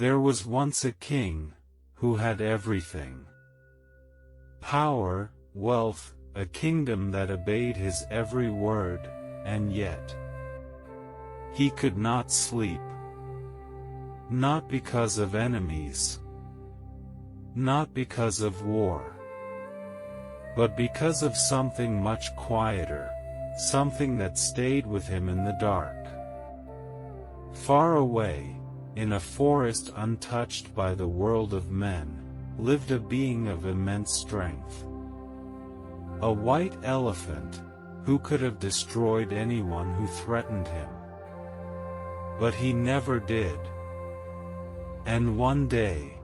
There was once a king, who had everything. Power, wealth, a kingdom that obeyed his every word, and yet he could not sleep. Not because of enemies, not because of war, but because of something much quieter, something that stayed with him in the dark. Far away, in a forest untouched by the world of men, lived a being of immense strength. A white elephant, who could have destroyed anyone who threatened him. But he never did. And one day,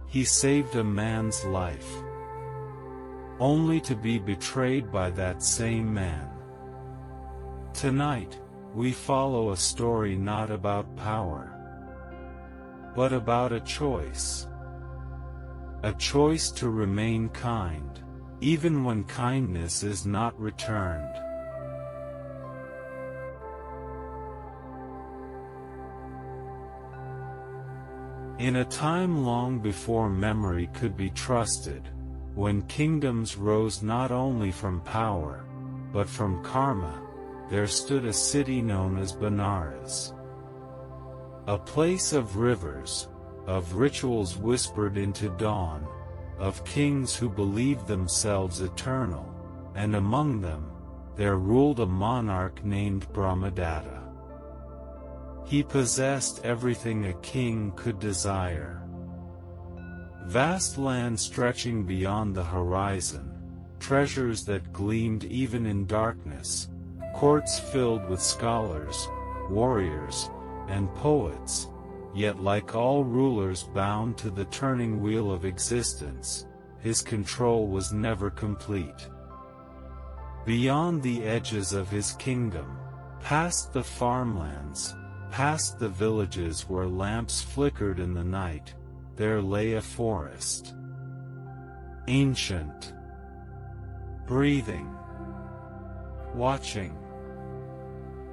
he saved a man's life, only to be betrayed by that same man. Tonight, we follow a story not about power, but about a choice. A choice to remain kind, even when kindness is not returned. In a time long before memory could be trusted, when kingdoms rose not only from power, but from karma, there stood a city known as Benares. A place of rivers, of rituals whispered into dawn, of kings who believed themselves eternal, and among them, there ruled a monarch named Brahmadatta. He possessed everything a king could desire. Vast land stretching beyond the horizon, treasures that gleamed even in darkness, courts filled with scholars, warriors, and poets, yet like all rulers bound to the turning wheel of existence, his control was never complete. Beyond the edges of his kingdom, past the farmlands, past the villages where lamps flickered in the night, there lay a forest. Ancient, breathing, watching.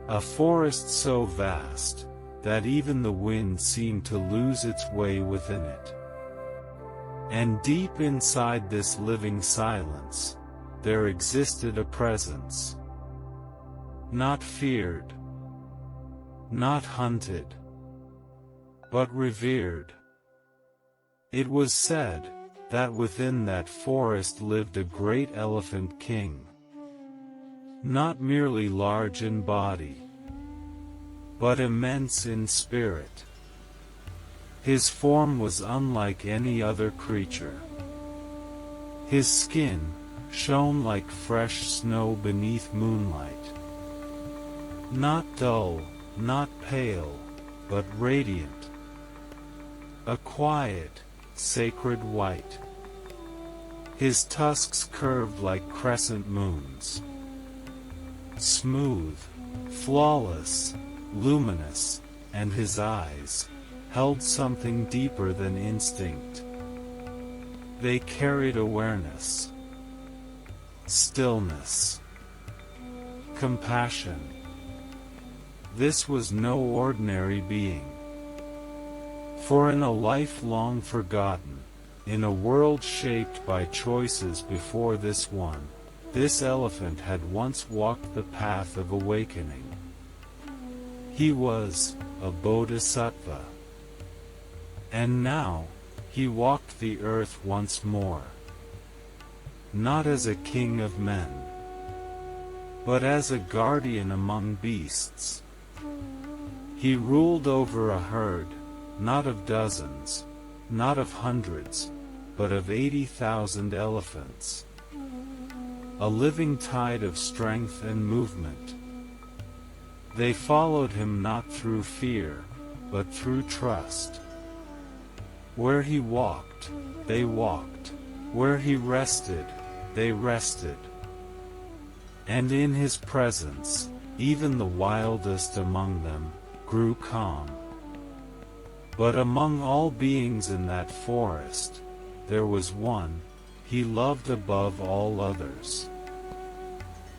A forest so vast, that even the wind seemed to lose its way within it. And deep inside this living silence, there existed a presence. Not feared, not hunted, but revered. It was said, that within that forest lived a great elephant king. Not merely large in body, but immense in spirit. His form was unlike any other creature. His skin shone like fresh snow beneath moonlight. Not dull, not pale, but radiant. A quiet, sacred white. His tusks curved like crescent moons. Smooth, flawless, luminous, and his eyes held something deeper than instinct. They carried awareness, stillness, compassion. This was no ordinary being. For in a life long forgotten, in a world shaped by choices before this one, this elephant had once walked the path of awakening. He was a bodhisattva. And now, he walked the earth once more. Not as a king of men, but as a guardian among beasts. He ruled over a herd, not of dozens, not of hundreds, but of 80,000 elephants. A living tide of strength and movement. They followed him not through fear, but through trust. Where he walked, they walked. Where he rested, they rested. And in his presence, even the wildest among them grew calm. But among all beings in that forest, there was one he loved above all others.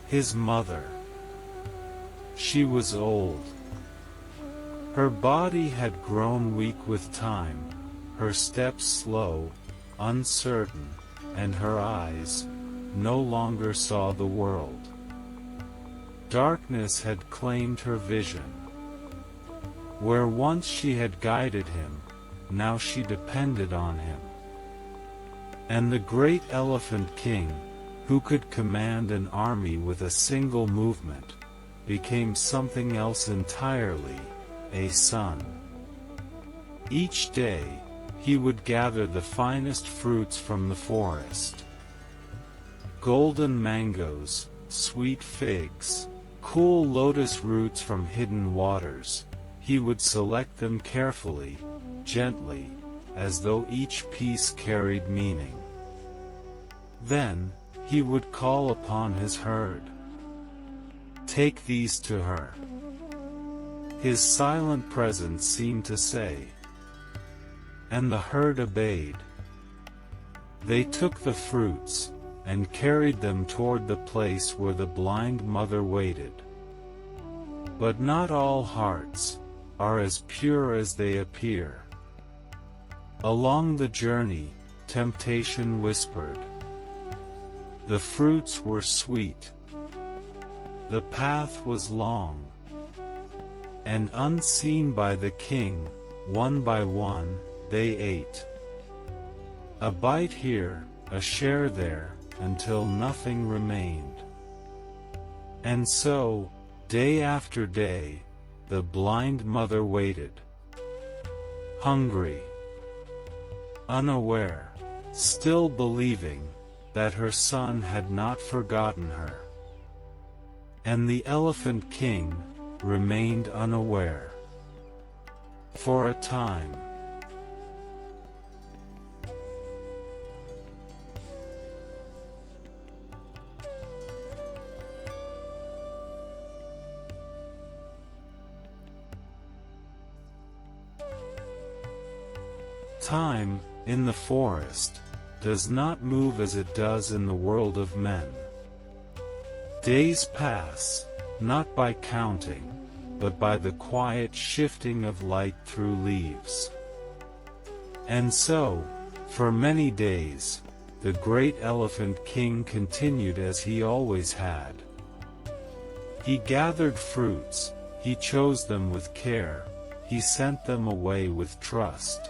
His mother. She was old, Her body had grown weak with time, her steps slow, uncertain, and her eyes no longer saw the world. Darkness had claimed her vision. Where once she had guided him, now she depended on him. And the great Elephant King, who could command an army with a single movement, became something else entirely, a son. Each day, he would gather the finest fruits from the forest. Golden mangoes, sweet figs, cool lotus roots from hidden waters. He would select them carefully, gently, as though each piece carried meaning. Then, he would call upon his herd. Take these to her. His silent presence seemed to say. And the herd obeyed. They took the fruits, and carried them toward the place where the blind mother waited. But not all hearts are as pure as they appear. Along the journey, temptation whispered. The fruits were sweet. The path was long. And unseen by the king, one by one, they ate. A bite here, a share there, until nothing remained. And so, day after day, the blind mother waited. Hungry, unaware, still believing that her son had not forgotten her. And the Elephant King remained unaware. For a time. Time, in the forest, does not move as it does in the world of men. Days pass, not by counting, but by the quiet shifting of light through leaves. And so, for many days, the great Elephant King continued as he always had. He gathered fruits, he chose them with care, he sent them away with trust.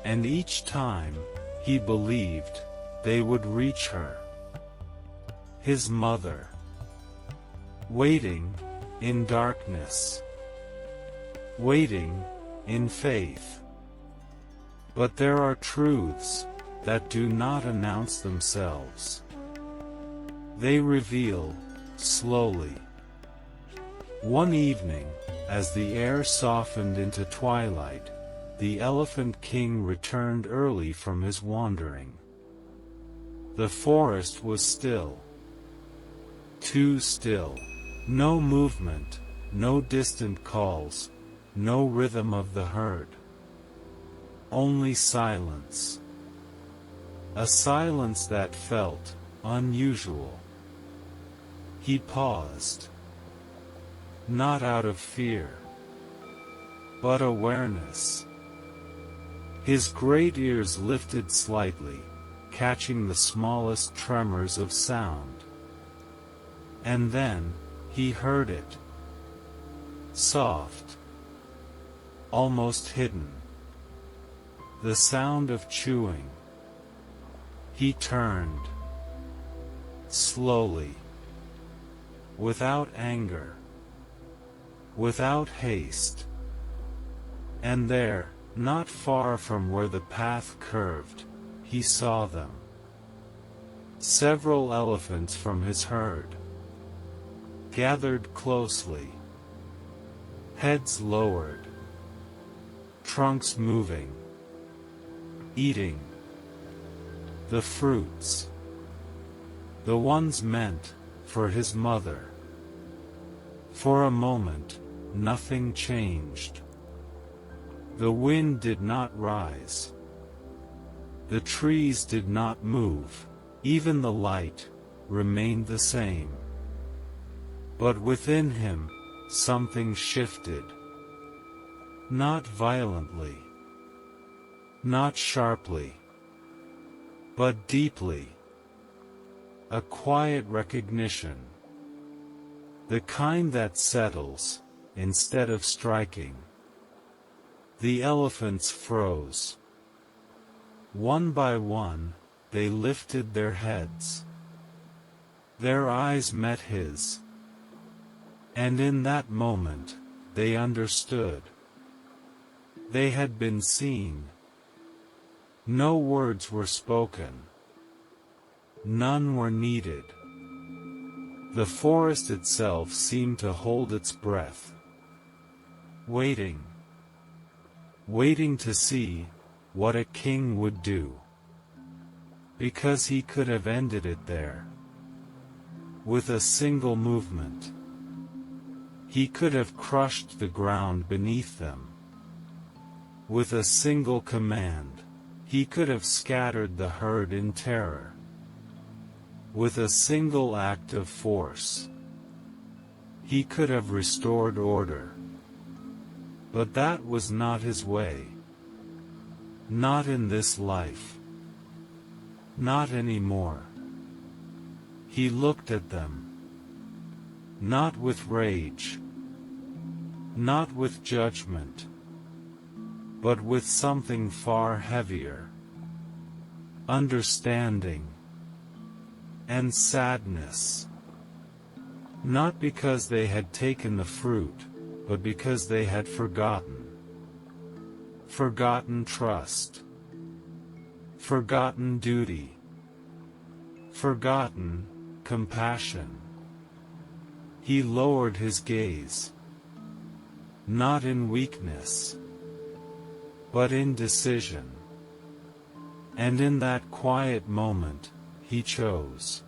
And each time, he believed, they would reach her. His mother. Waiting, in darkness. Waiting, in faith. But there are truths that do not announce themselves. They reveal, slowly. One evening, as the air softened into twilight, the Elephant King returned early from his wandering. The forest was still. Too still. No movement, no distant calls, no rhythm of the herd. Only silence. A silence that felt unusual. He paused. Not out of fear, but awareness. His great ears lifted slightly, catching the smallest tremors of sound. And then, he heard it. Soft. Almost hidden. The sound of chewing. He turned. Slowly. Without anger. Without haste. And there, not far from where the path curved, he saw them. Several elephants from his herd. Gathered closely. Heads lowered. Trunks moving. Eating. The fruits. The ones meant for his mother. For a moment, nothing changed. The wind did not rise. The trees did not move, even the light remained the same. But within him, something shifted. Not violently, not sharply, but deeply. A quiet recognition. The kind that settles, instead of striking. The elephants froze. One by one, they lifted their heads. Their eyes met his. And in that moment, they understood. They had been seen. No words were spoken. None were needed. The forest itself seemed to hold its breath. Waiting. Waiting to see what a king would do. Because he could have ended it there. With a single movement. He could have crushed the ground beneath them. With a single command, he could have scattered the herd in terror. With a single act of force, he could have restored order. But that was not his way. Not in this life. Not anymore. He looked at them. Not with rage. Not with judgment. But with something far heavier. Understanding. And sadness. Not because they had taken the fruit, but because they had forgotten. Forgotten trust. Forgotten duty. Forgotten compassion. He lowered his gaze. Not in weakness, but in decision. And in that quiet moment, he chose.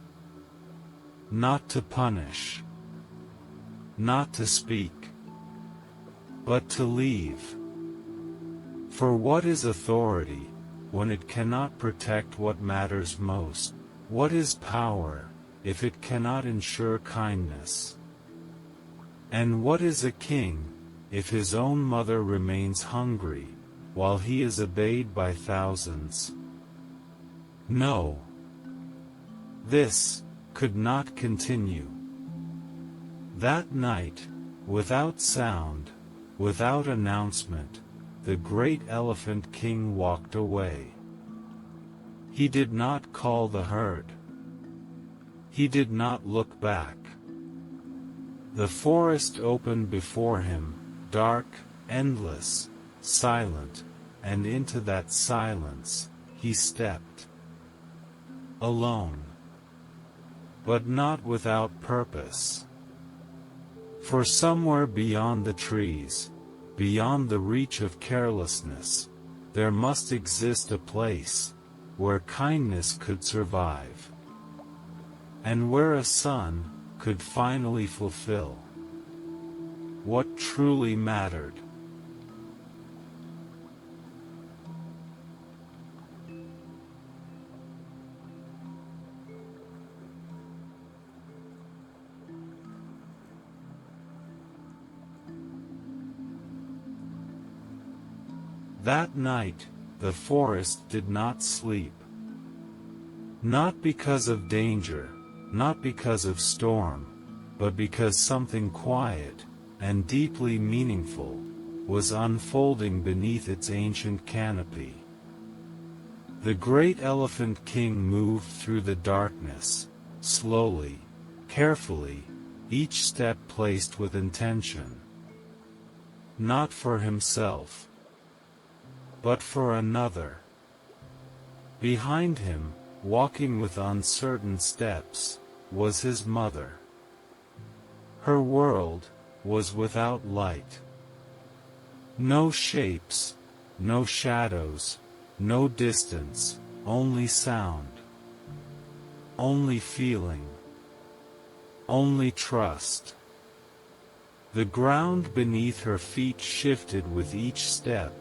Not to punish. Not to speak. But to leave. For what is authority, when it cannot protect what matters most? What is power, if it cannot ensure kindness? And what is a king, if his own mother remains hungry, while he is obeyed by thousands? No. This could not continue. That night, without sound, without announcement, the great Elephant King walked away. He did not call the herd. He did not look back. The forest opened before him, dark, endless, silent, and into that silence, he stepped. Alone. But not without purpose. For somewhere beyond the trees, beyond the reach of carelessness, there must exist a place where kindness could survive, and where a son could finally fulfill what truly mattered. That night, the forest did not sleep. Not because of danger, not because of storm, but because something quiet, and deeply meaningful, was unfolding beneath its ancient canopy. The great Elephant King moved through the darkness, slowly, carefully, each step placed with intention. Not for himself, but for another. Behind him, walking with uncertain steps, was his mother. Her world was without light. No shapes, no shadows, no distance, only sound. Only feeling. Only trust. The ground beneath her feet shifted with each step.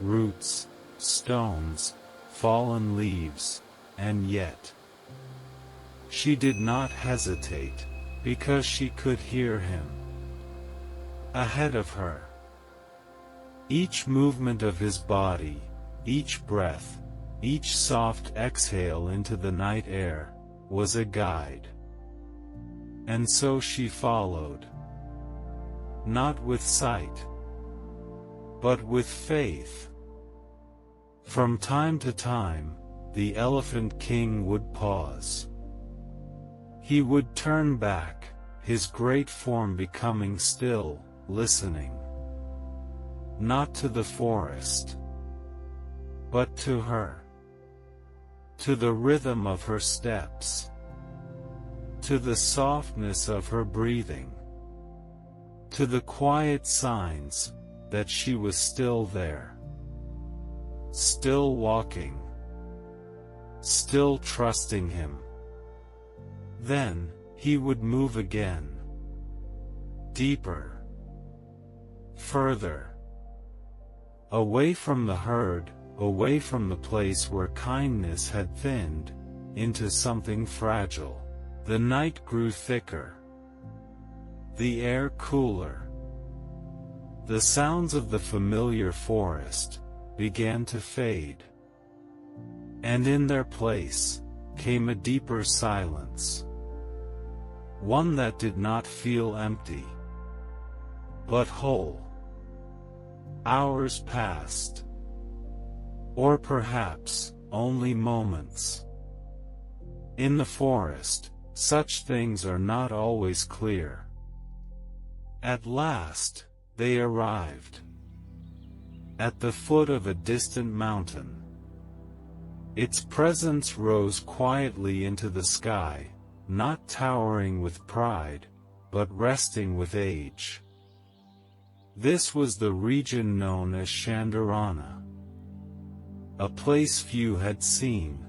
Roots, stones, fallen leaves, and yet she did not hesitate, because she could hear him ahead of her. Each movement of his body, each breath, each soft exhale into the night air, was a guide. And so she followed. Not with sight, but with faith. From time to time, the Elephant King would pause. He would turn back, his great form becoming still, listening. Not to the forest, but to her. To the rhythm of her steps. To the softness of her breathing. To the quiet signs that she was still there. Still walking. Still trusting him. Then, he would move again. Deeper. Further. Away from the herd, away from the place where kindness had thinned into something fragile. The night grew thicker. The air cooler. The sounds of the familiar forest began to fade. And in their place came a deeper silence. One that did not feel empty, but whole. Hours passed. Or perhaps, only moments. In the forest, such things are not always clear. At last, they arrived. At the foot of a distant mountain. Its presence rose quietly into the sky, not towering with pride, but resting with age. This was the region known as Shandarana. A place few had seen.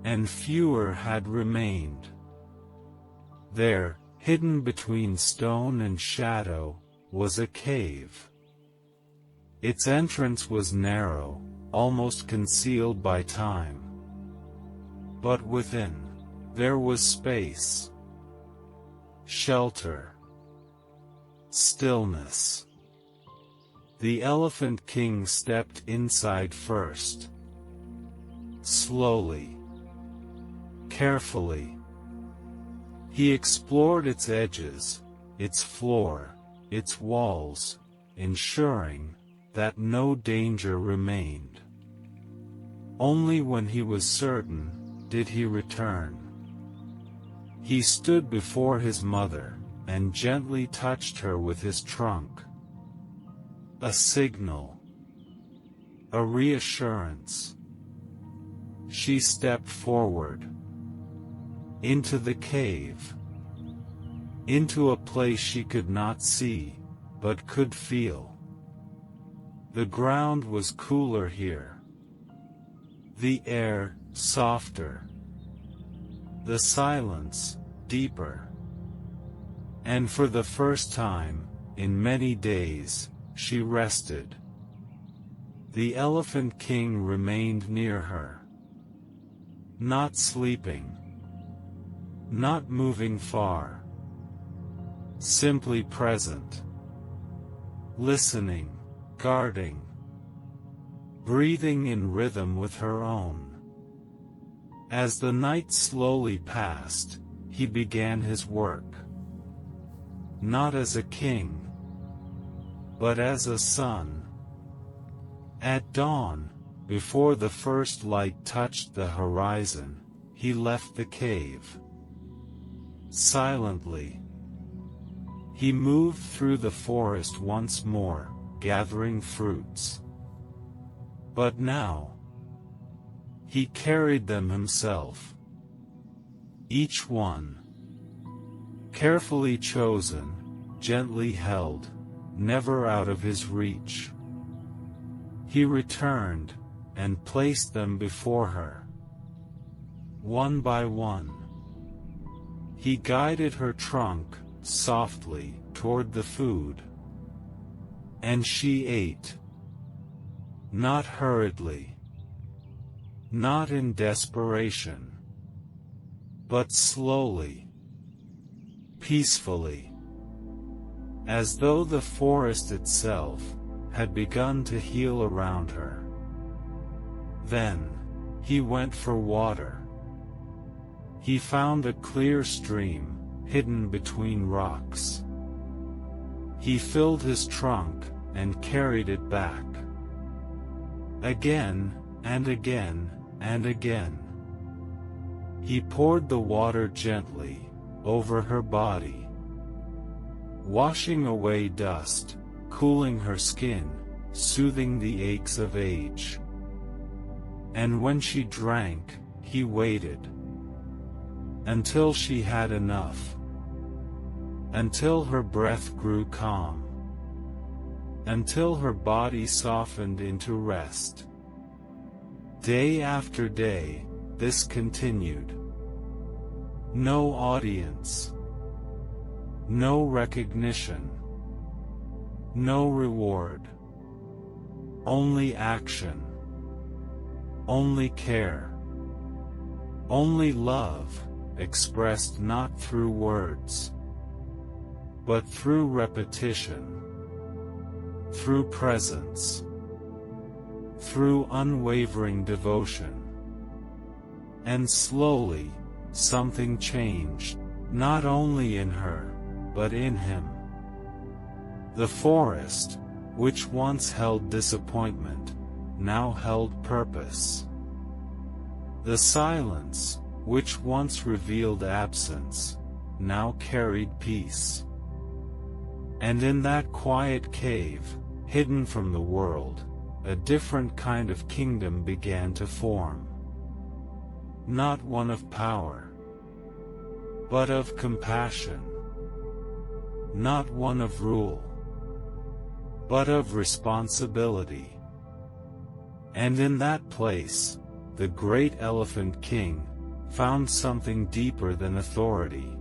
And fewer had remained. There, hidden between stone and shadow, was a cave. Its entrance was narrow, almost concealed by time. But within, there was space. Shelter. Stillness. The Elephant King stepped inside first. Slowly. Carefully. He explored its edges, its floor, its walls, ensuring that no danger remained. Only when he was certain did he return. He stood before his mother, and gently touched her with his trunk. A signal. A reassurance. She stepped forward. Into the cave. Into a place she could not see, but could feel. The ground was cooler here. The air, softer. The silence, deeper. And for the first time, in many days, she rested. The Elephant King remained near her. Not sleeping. Not moving far. Simply present. Listening, guarding. Breathing in rhythm with her own. As the night slowly passed, he began his work. Not as a king, but as a son. At dawn, before the first light touched the horizon, he left the cave. Silently. He moved through the forest once more, gathering fruits. But now, he carried them himself. Each one. Carefully chosen, gently held, never out of his reach. He returned, and placed them before her. One by one. He guided her trunk, softly, toward the food. And she ate. Not hurriedly. Not in desperation. But slowly. Peacefully. As though the forest itself, had begun to heal around her. Then, he went for water. He found a clear stream, hidden between rocks. He filled his trunk, and carried it back. Again, and again, and again. He poured the water gently, over her body, washing away dust, cooling her skin, soothing the aches of age. And when she drank, he waited, until she had enough, until her breath grew calm, until her body softened into rest. Day after day, this continued. No audience, no recognition, no reward, only action, only care, only love, expressed not through words, but through repetition, through presence, through unwavering devotion. And slowly, something changed, not only in her, but in him. The forest, which once held disappointment, now held purpose. The silence, which once revealed absence, now carried peace. And in that quiet cave, hidden from the world, a different kind of kingdom began to form. Not one of power, but of compassion. Not one of rule, but of responsibility. And in that place, the great Elephant King found something deeper than authority.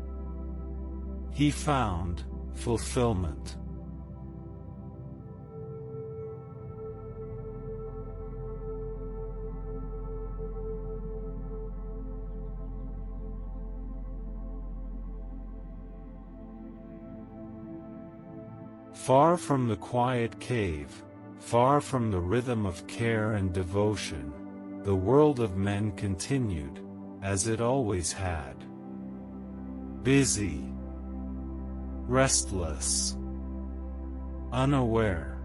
He found fulfillment. Far from the quiet cave, far from the rhythm of care and devotion, the world of men continued, as it always had. Busy, restless, unaware.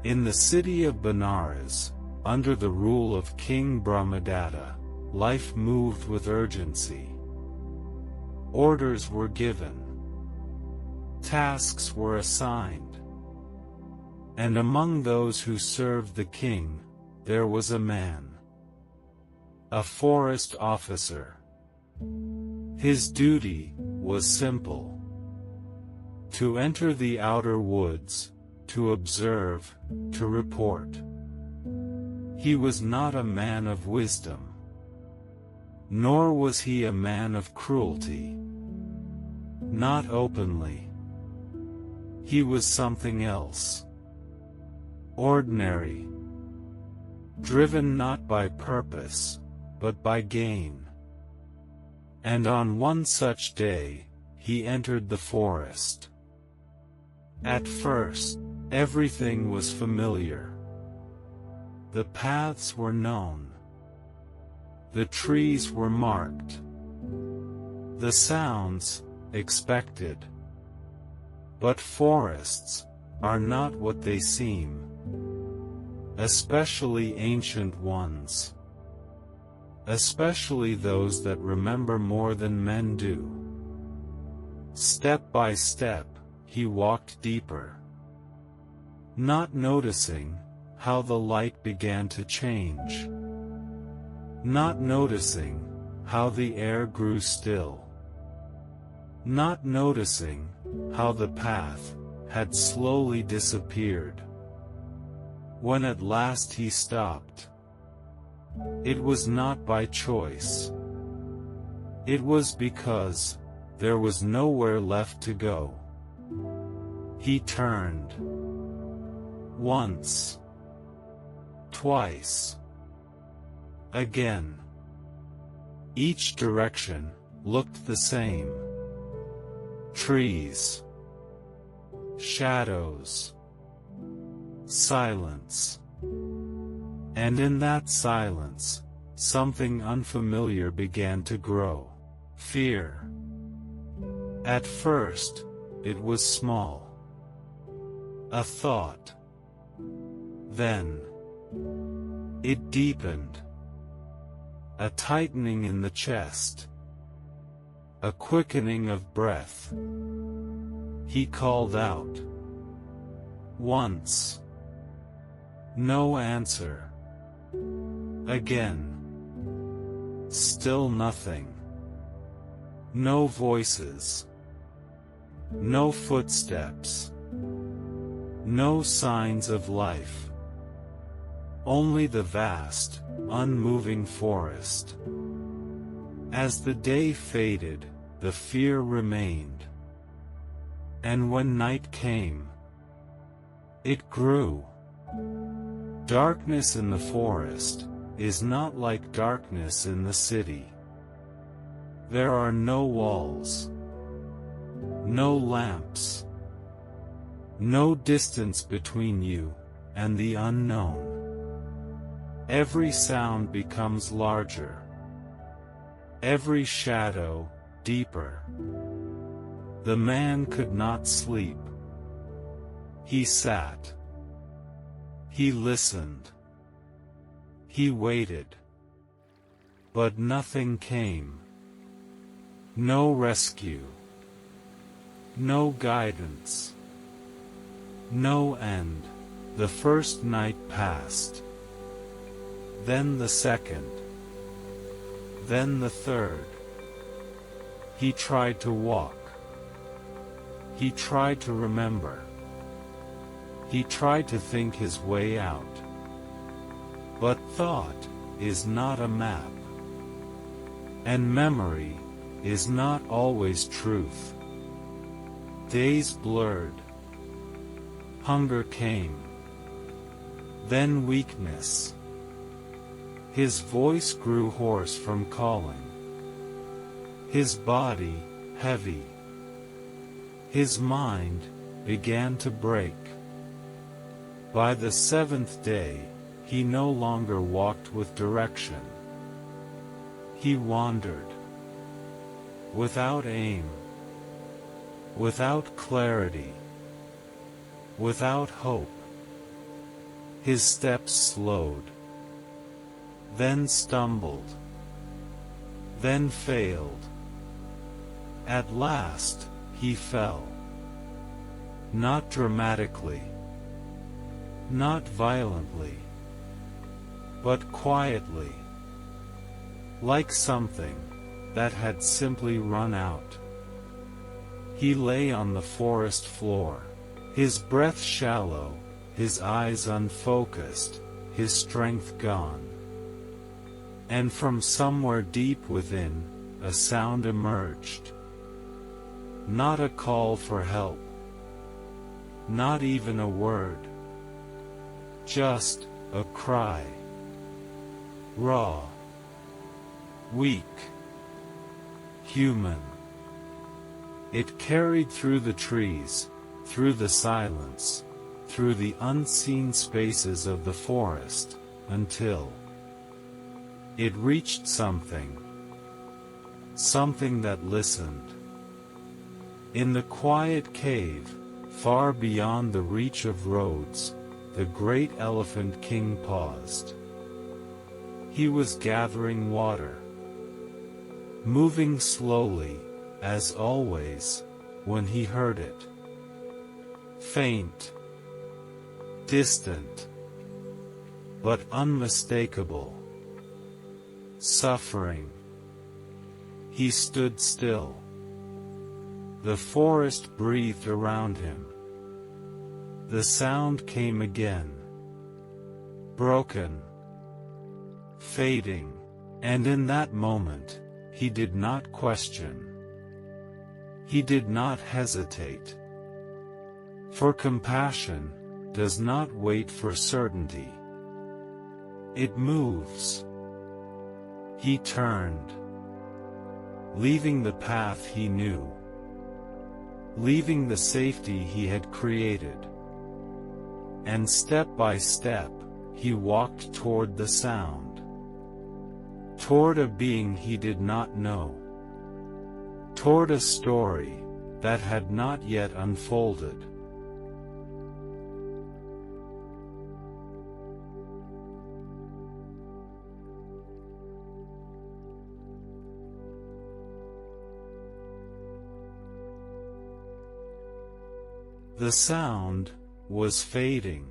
In the city of Benares, under the rule of King Brahmadatta, life moved with urgency. Orders were given. Tasks were assigned. And among those who served the king, there was a man. A forest officer. His duty was simple. To enter the outer woods, to observe, to report. He was not a man of wisdom. Nor was he a man of cruelty. Not openly. He was something else. Ordinary. Driven not by purpose, but by gain. And on one such day, he entered the forest. At first, everything was familiar. The paths were known. The trees were marked. The sounds, expected. But forests are not what they seem, especially ancient ones, especially those that remember more than men do. Step by step, he walked deeper, not noticing how the light began to change, not noticing how the air grew still, not noticing how the path had slowly disappeared. When at last he stopped, it was not by choice. It was because there was nowhere left to go. He turned. Once. Twice. Again. Each direction looked the same. Trees. Shadows. silence. And in that silence, something unfamiliar began to grow. Fear. At first, it was small. A thought. Then, it deepened. A tightening in the chest. A quickening of breath. He called out. Once. No answer. Again. Still nothing. No voices. No footsteps. No signs of life. Only the vast, unmoving forest. As the day faded, the fear remained. And when night came, it grew. Darkness in the forest is not like darkness in the city. There are no walls, no lamps, no distance between you and the unknown. Every sound becomes larger, every shadow deeper. The man could not sleep. He sat. He listened. He waited. But nothing came. No rescue. No guidance. No end. The first night passed. Then the second. Then the third. He tried to walk. He tried to remember. He tried to think his way out. But thought is not a map. And memory is not always truth. Days blurred. Hunger came. Then weakness. His voice grew hoarse from calling. His body heavy. His mind began to break. By the seventh day, he no longer walked with direction. He wandered. Without aim. Without clarity. Without hope. His steps slowed. Then stumbled. Then failed. At last, he fell. Not dramatically. Not violently. But quietly. Like something that had simply run out. He lay on the forest floor. His breath shallow, his eyes unfocused, his strength gone. And from somewhere deep within, a sound emerged. Not a call for help. Not even a word. Just a cry. Raw. Weak. Human. It carried through the trees, through the silence, through the unseen spaces of the forest, until it reached something. Something that listened. In the quiet cave, far beyond the reach of roads, the great elephant king paused. He was gathering water. Moving slowly, as always, when he heard it. Faint. Distant. But unmistakable. Suffering. He stood still. The forest breathed around him. The sound came again. Broken. Fading. And in that moment, he did not question. He did not hesitate. For compassion does not wait for certainty. It moves. He turned. Leaving the path he knew. Leaving the safety he had created. and step by step, he walked toward the sound. Toward a being he did not know. Toward a story that had not yet unfolded. The sound was fading.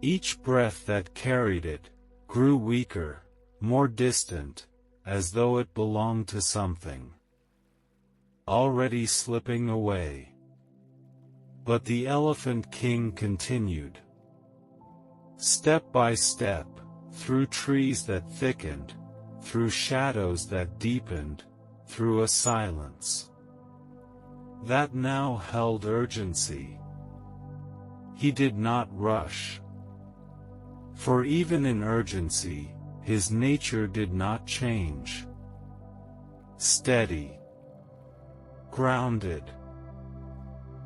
Each breath that carried it grew weaker, more distant, as though it belonged to something already slipping away. But the Elephant King continued. Step by step, through trees that thickened, through shadows that deepened, through a silence that now held urgency. He did not rush. For even in urgency, his nature did not change. Steady, grounded,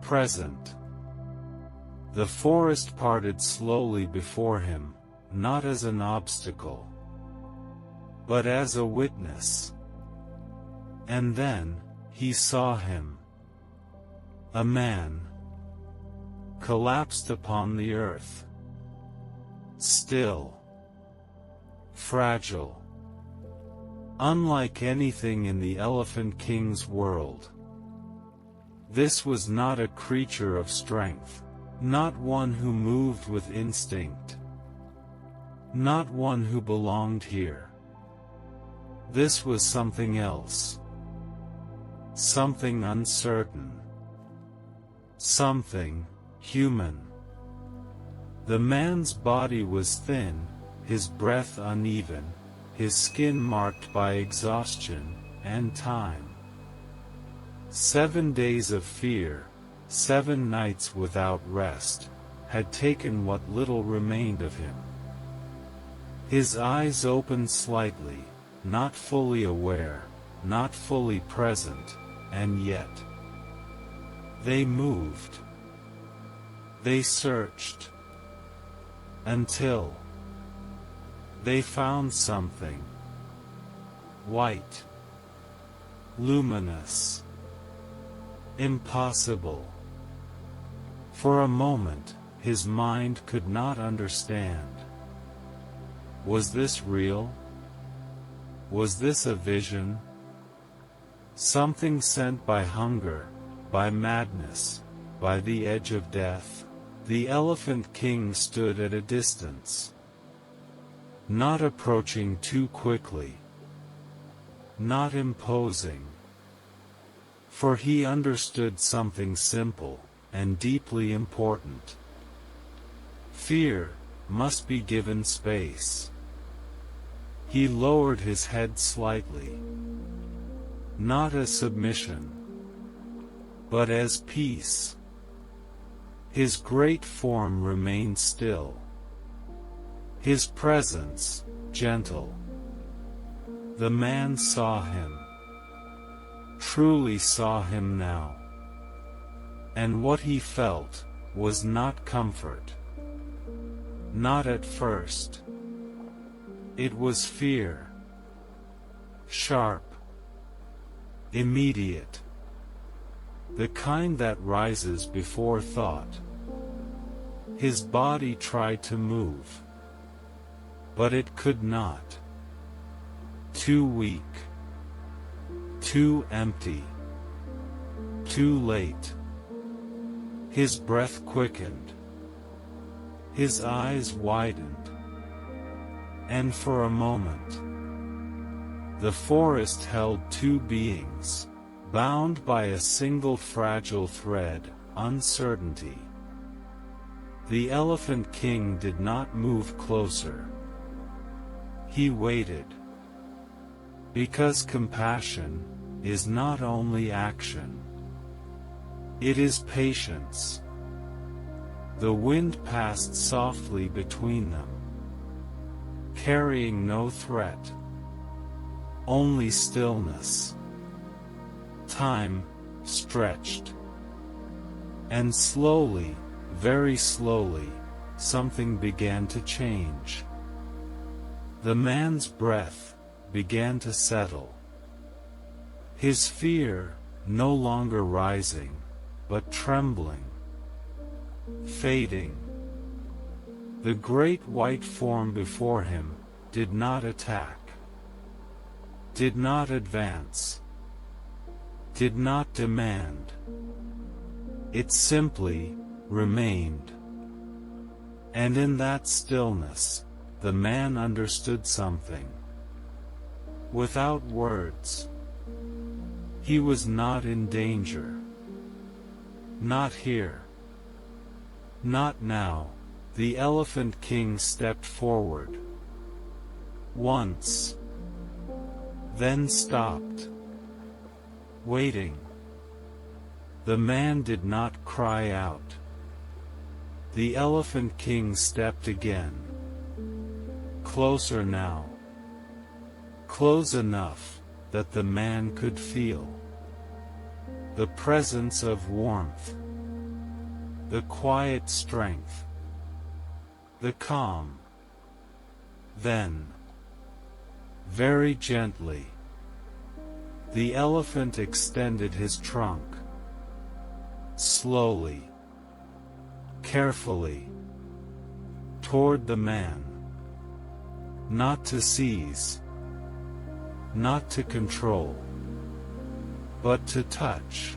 present. The forest parted slowly before him, not as an obstacle, but as a witness. And then, he saw him. A man, collapsed upon the earth. Still, fragile, unlike anything in the Elephant King's world. This was not a creature of strength, not one who moved with instinct, not one who belonged here. This was something else, something uncertain, something human. The man's body was thin, his breath uneven, his skin marked by exhaustion and time. 7 days of fear, 7 nights without rest, had taken what little remained of him. His eyes opened slightly, not fully aware, not fully present, and yet they moved. They searched. Until they found something. White. Luminous. Impossible. For a moment, his mind could not understand. Was this real? Was this a vision? Something sent by hunger, by madness, by the edge of death? The Elephant King stood at a distance, not approaching too quickly, not imposing, for he understood something simple and deeply important. Fear must be given space. He lowered his head slightly, not as submission, but as peace. His great form remained still. His presence, gentle. The man saw him. Truly saw him now. And what he felt was not comfort. Not at first. It was fear. Sharp. Immediate. The kind that rises before thought. His body tried to move, but it could not. Too weak. Too empty. Too late. His breath quickened. His eyes widened. And for a moment, the forest held two beings, bound by a single fragile thread, uncertainty. The Elephant King did not move closer. He waited. Because compassion is not only action. It is patience. The wind passed softly between them, carrying no threat, only stillness. Time stretched, and slowly very slowly, something began to change. The man's breath began to settle. His fear, no longer rising, but trembling, fading. The great white form before him did not attack, did not advance, did not demand. It simply remained. And in that stillness, the man understood something. Without words, he was not in danger. Not here. Not now. The Elephant King stepped forward. Once. Then stopped. Waiting. The man did not cry out. The Elephant King stepped again. Closer now. Close enough that the man could feel the presence of warmth, the quiet strength, the calm. Then, very gently, the elephant extended his trunk. Slowly, carefully, toward the man. Not to seize, not to control, but to touch.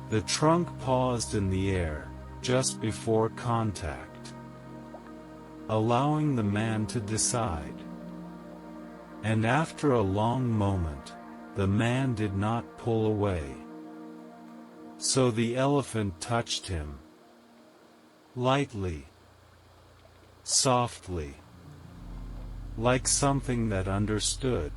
The trunk paused in the air, just before contact, allowing the man to decide. And after a long moment, the man did not pull away. So the elephant touched him. Lightly. Softly. Like something that understood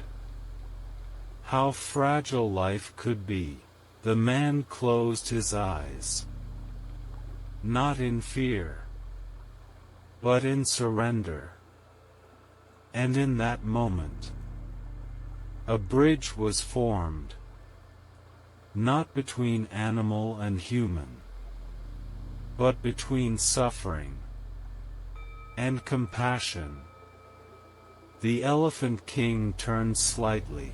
how fragile life could be. The man closed his eyes. Not in fear, but in surrender. And in that moment, a bridge was formed. Not between animal and human, but between suffering and compassion. The Elephant King turned slightly,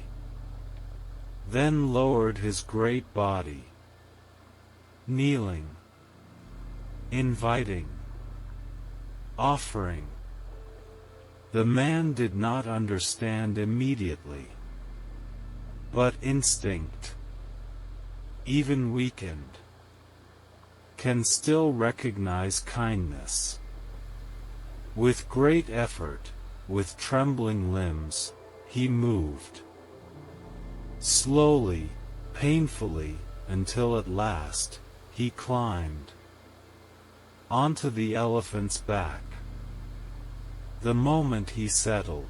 then lowered his great body, kneeling, inviting, offering. The man did not understand immediately, but instinct, even weakened, can still recognize kindness. With great effort, with trembling limbs, he moved. Slowly, painfully, until at last, he climbed onto the elephant's back. The moment he settled,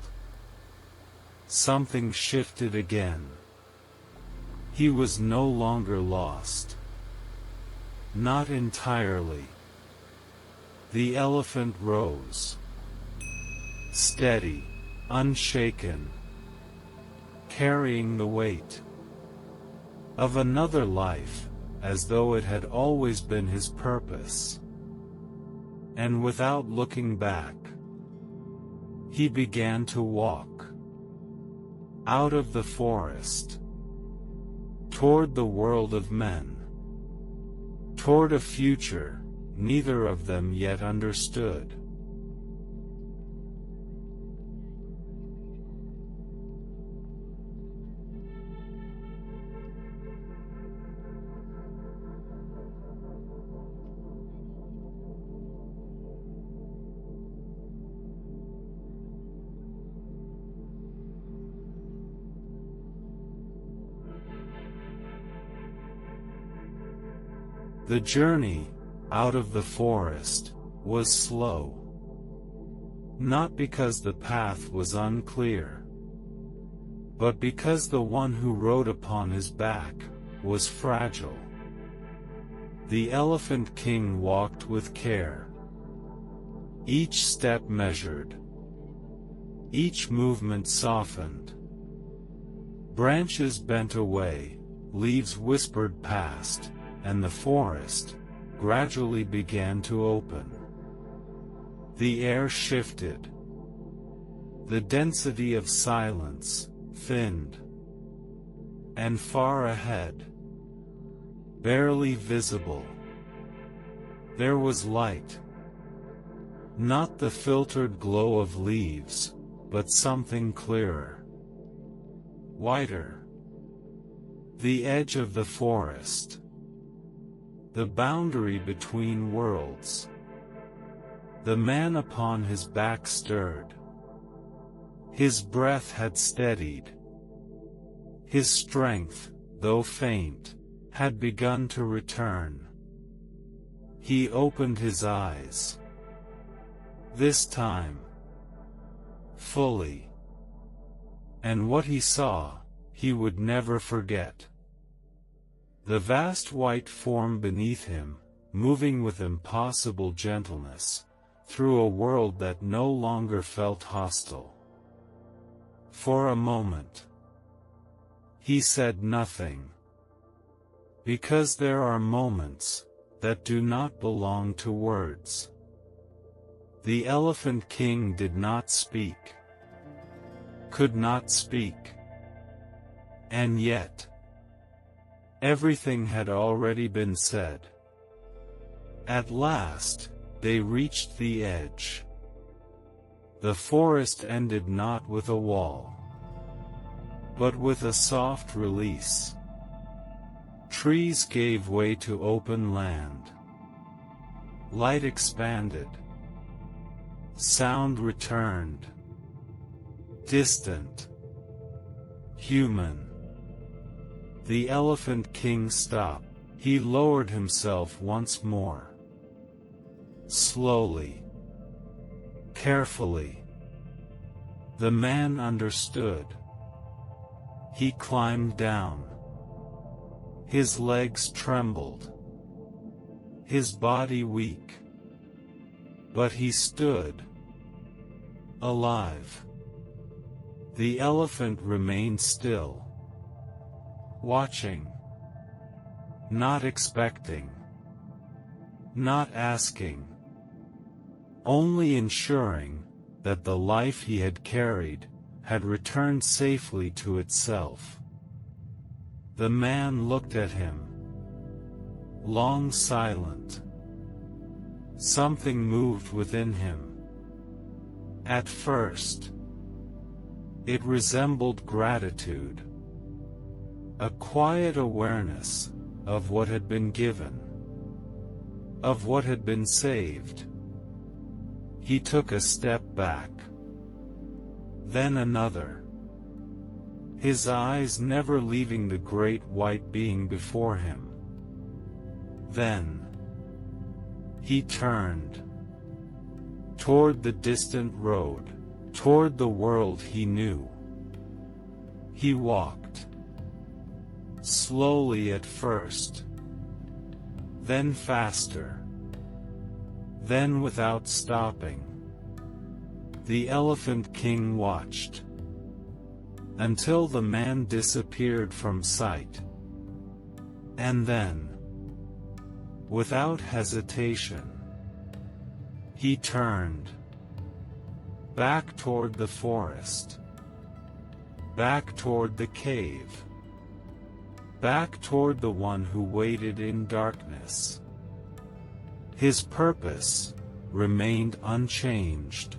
something shifted again. He was no longer lost. Not entirely. The elephant rose. Steady, unshaken, carrying the weight of another life, as though it had always been his purpose. And without looking back, he began to walk out of the forest, toward the world of men, toward a future neither of them yet understood. The journey out of the forest was slow. Not because the path was unclear, but because the one who rode upon his back was fragile. The Elephant King walked with care. Each step measured. Each movement softened. Branches bent away, leaves whispered past, and the forest, gradually began to open. The air shifted. The density of silence thinned. And far ahead, barely visible, there was light. Not the filtered glow of leaves, but something clearer, whiter. The edge of the forest. The boundary between worlds. The man upon his back stirred. His breath had steadied. His strength, though faint, had begun to return. He opened his eyes. This time, fully. And what he saw, he would never forget. The vast white form beneath him, moving with impossible gentleness, through a world that no longer felt hostile. For a moment, he said nothing. Because there are moments that do not belong to words. The Elephant King did not speak. Could not speak. And yet, everything had already been said. At last, they reached the edge. The forest ended not with a wall, but with a soft release. Trees gave way to open land. Light expanded. Sound returned. Distant. Human. The Elephant King stopped. He lowered himself once more. Slowly. Carefully. The man understood. He climbed down. His legs trembled. His body weak. But he stood. Alive. The elephant remained still. Watching. Not expecting. Not asking. Only ensuring that the life he had carried had returned safely to itself. The man looked at him. Long silent. Something moved within him. At first, it resembled gratitude. A quiet awareness of what had been given. Of what had been saved. He took a step back. Then another. His eyes never leaving the great white being before him. Then, he turned. Toward the distant road. Toward the world he knew. He walked. Slowly at first. Then faster. Then without stopping. The Elephant King watched. Until the man disappeared from sight. And then, without hesitation, he turned. Back toward the forest. Back toward the cave. Back toward the one who waited in darkness. His purpose remained unchanged.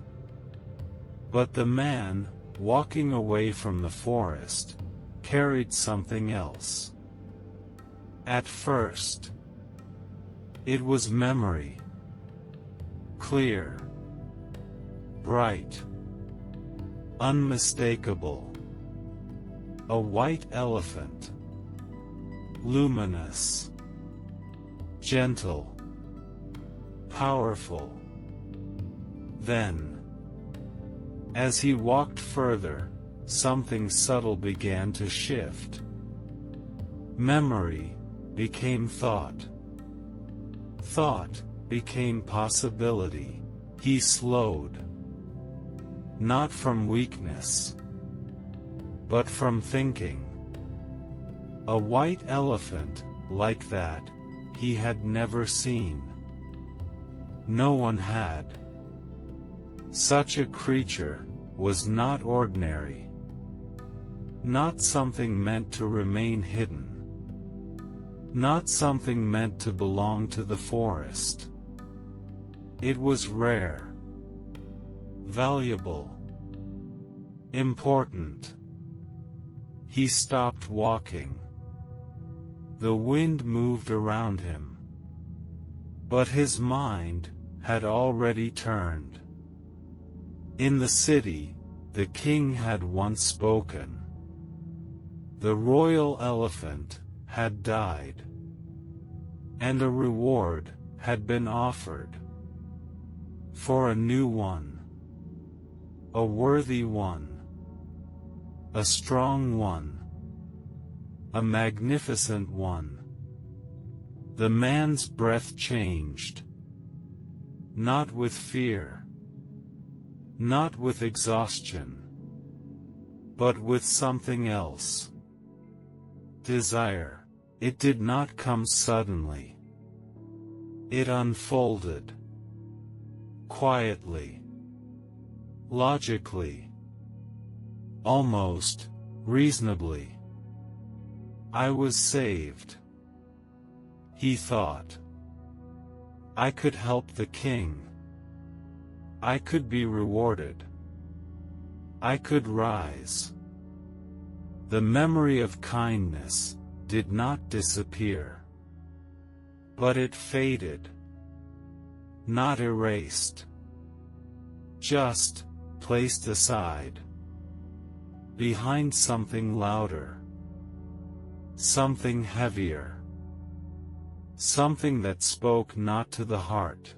But the man, walking away from the forest, carried something else. At first, it was memory. Clear. Bright. Unmistakable. A white elephant. Luminous. Gentle. Powerful. Then, as he walked further, something subtle began to shift. Memory became thought. Thought became possibility. He slowed. Not from weakness, but from thinking. A white elephant, like that, he had never seen. No one had. Such a creature was not ordinary. Not something meant to remain hidden. Not something meant to belong to the forest. It was rare, valuable, important. He stopped walking. The wind moved around him. But his mind had already turned. In the city, the king had once spoken. The royal elephant had died. And a reward had been offered. For a new one. A worthy one. A strong one. A magnificent one. The man's breath changed. Not with fear. Not with exhaustion. But with something else. Desire. It did not come suddenly. It unfolded. Quietly. Logically. Almost reasonably. I was saved. He thought. I could help the king. I could be rewarded. I could rise. The memory of kindness did not disappear. But it faded. Not erased. Just placed aside. Behind something louder. Something heavier. Something that spoke not to the heart,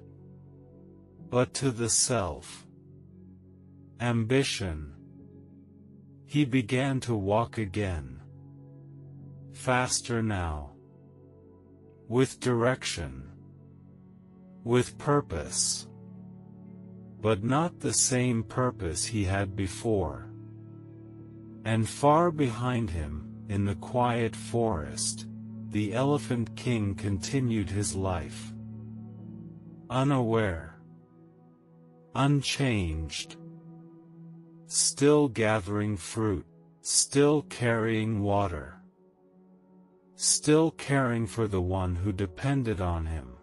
but to the self. Ambition. He began to walk again. Faster now. With direction. With purpose. But not the same purpose he had before. And far behind him, in the quiet forest, the Elephant King continued his life. Unaware. Unchanged. Still gathering fruit. Still carrying water. Still caring for the one who depended on him.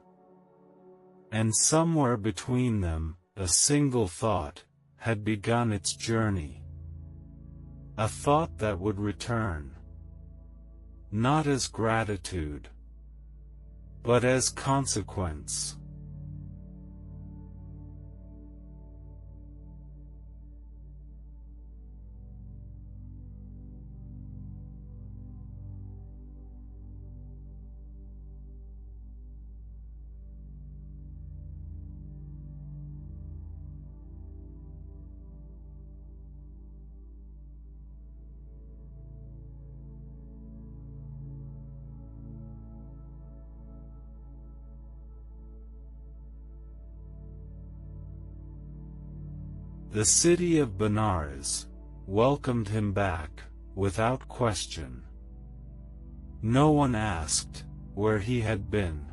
And somewhere between them, a single thought had begun its journey. A thought that would return. Not as gratitude, but as consequence. The city of Benares welcomed him back, without question. No one asked where he had been.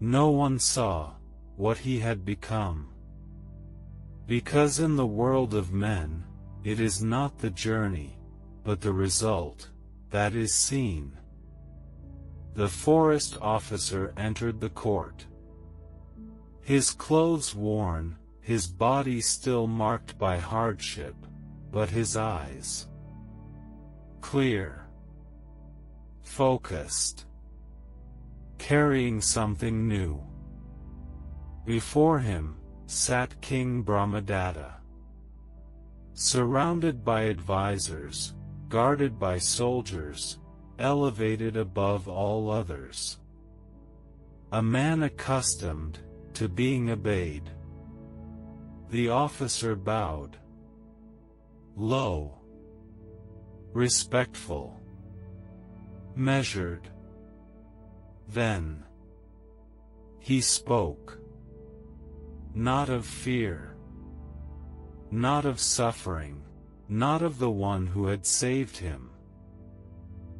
No one saw what he had become. Because in the world of men, it is not the journey, but the result, that is seen. The forest officer entered the court. His clothes worn, his body still marked by hardship, but his eyes clear, focused, carrying something new. Before him sat King Brahmadatta, surrounded by advisors, guarded by soldiers, elevated above all others. A man accustomed to being obeyed. The officer bowed. Low. Respectful. Measured. Then he spoke. Not of fear. Not of suffering. Not of the one who had saved him.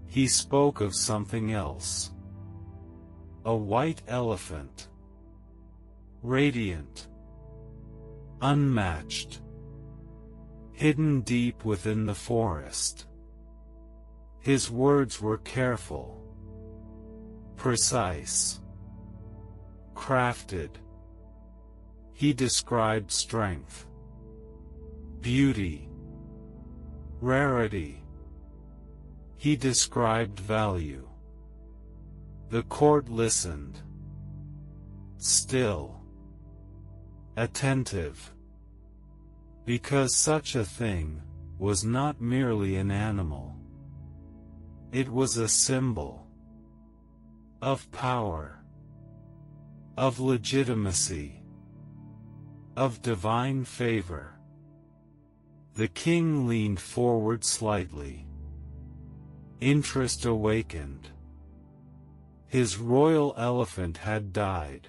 He spoke of something else. A white elephant. Radiant. Unmatched. Hidden deep within the forest. His words were careful. Precise. Crafted. He described strength. Beauty. Rarity. He described value. The court listened. Still. Attentive. Because such a thing was not merely an animal. It was a symbol of power, of legitimacy, of divine favor. The king leaned forward slightly. Interest awakened. His royal elephant had died.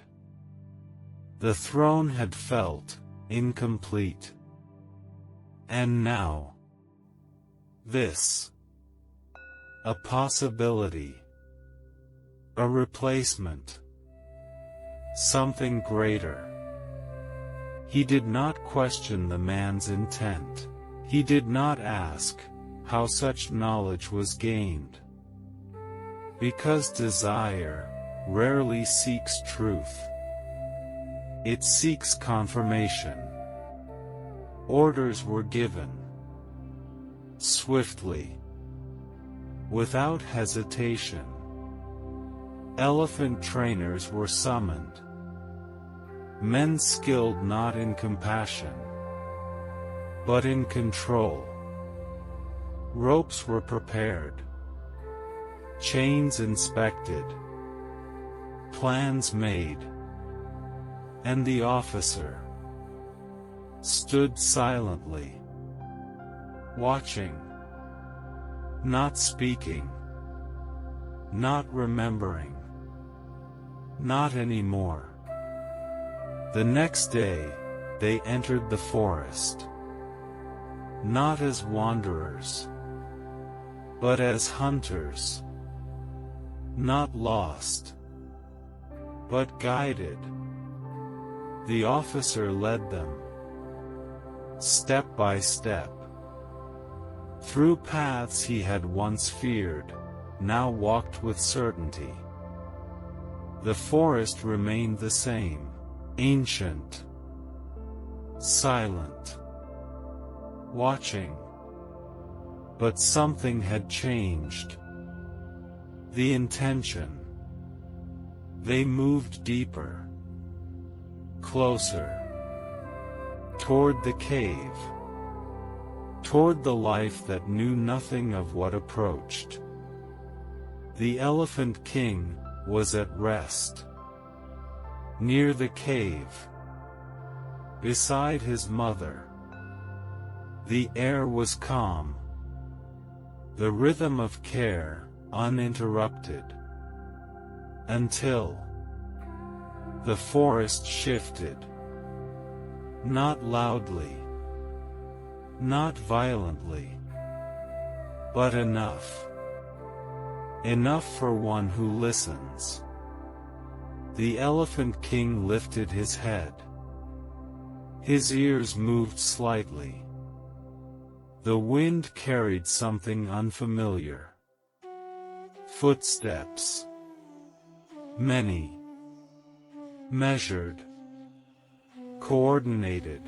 The throne had felt incomplete. And now, this. A possibility. A replacement. Something greater. He did not question the man's intent. He did not ask how such knowledge was gained. Because desire rarely seeks truth. It seeks confirmation. Orders were given. Swiftly. Without hesitation. Elephant trainers were summoned. Men skilled not in compassion, but in control. Ropes were prepared. Chains inspected. Plans made. And the officer stood silently, watching, not speaking, not remembering, not anymore. The next day, they entered the forest, not as wanderers, but as hunters, not lost, but guided. The officer led them, step by step, through paths he had once feared, now walked with certainty. The forest remained the same, ancient, silent, watching. But something had changed. The intention. They moved deeper, closer, toward the cave, toward the life that knew nothing of what approached. The Elephant King was at rest. Near the cave, beside his mother. The air was calm. The rhythm of care, uninterrupted. Until the forest shifted. Not loudly, not violently, but enough. Enough for one who listens. The Elephant King lifted his head. His ears moved slightly. The wind carried something unfamiliar. Footsteps. Many. Measured. Coordinated.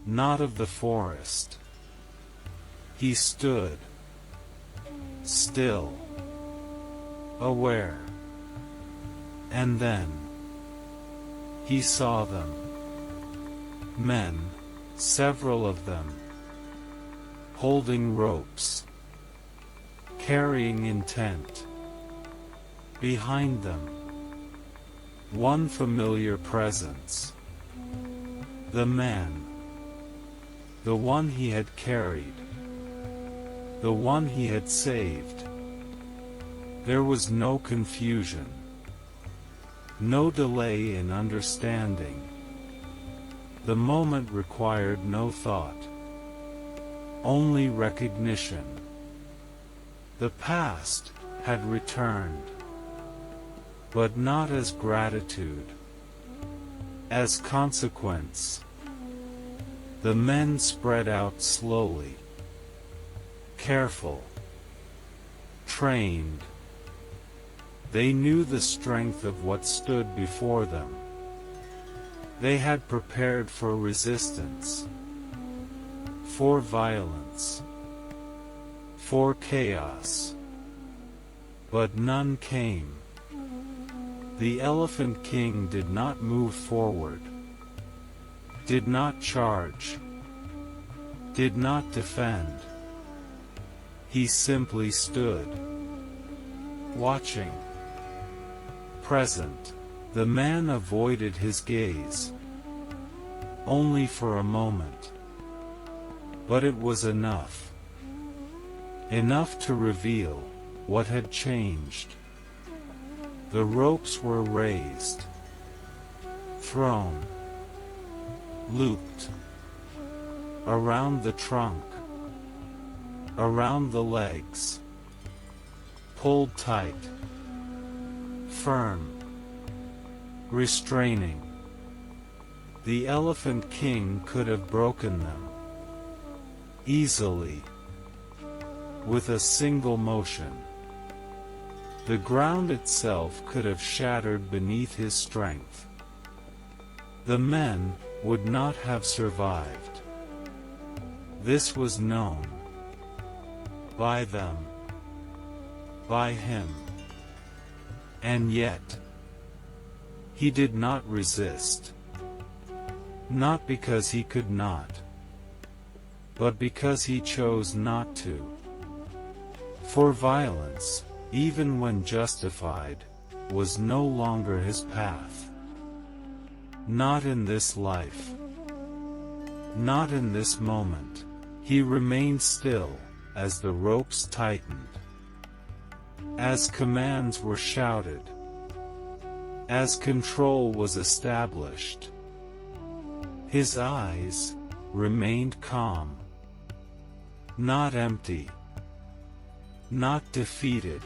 Not of the forest. He stood. Still. Aware. And then he saw them. Men, several of them, holding ropes, carrying intent. Behind them, one familiar presence. The man. The one he had carried. The one he had saved. There was no confusion. No delay in understanding. The moment required no thought. Only recognition. The past had returned. but not as gratitude. As consequence, the men spread out slowly, careful, trained. They knew the strength of what stood before them. They had prepared for resistance, for violence, for chaos. But none came. The Elephant King did not move forward, did not charge, did not defend. He simply stood, watching. Present. The man avoided his gaze, only for a moment. But it was enough. Enough to reveal what had changed. The ropes were raised, thrown, looped, around the trunk, around the legs, pulled tight, firm, restraining. The Elephant King could have broken them easily, with a single motion. The ground itself could have shattered beneath his strength. The men would not have survived. This was known. By them. By him. And yet, he did not resist. Not because he could not, but because he chose not to. For violence, even when justified, was no longer his path. Not in this life. Not in this moment. He remained still, as the ropes tightened. As commands were shouted. As control was established. His eyes remained calm. Not empty. Not defeated.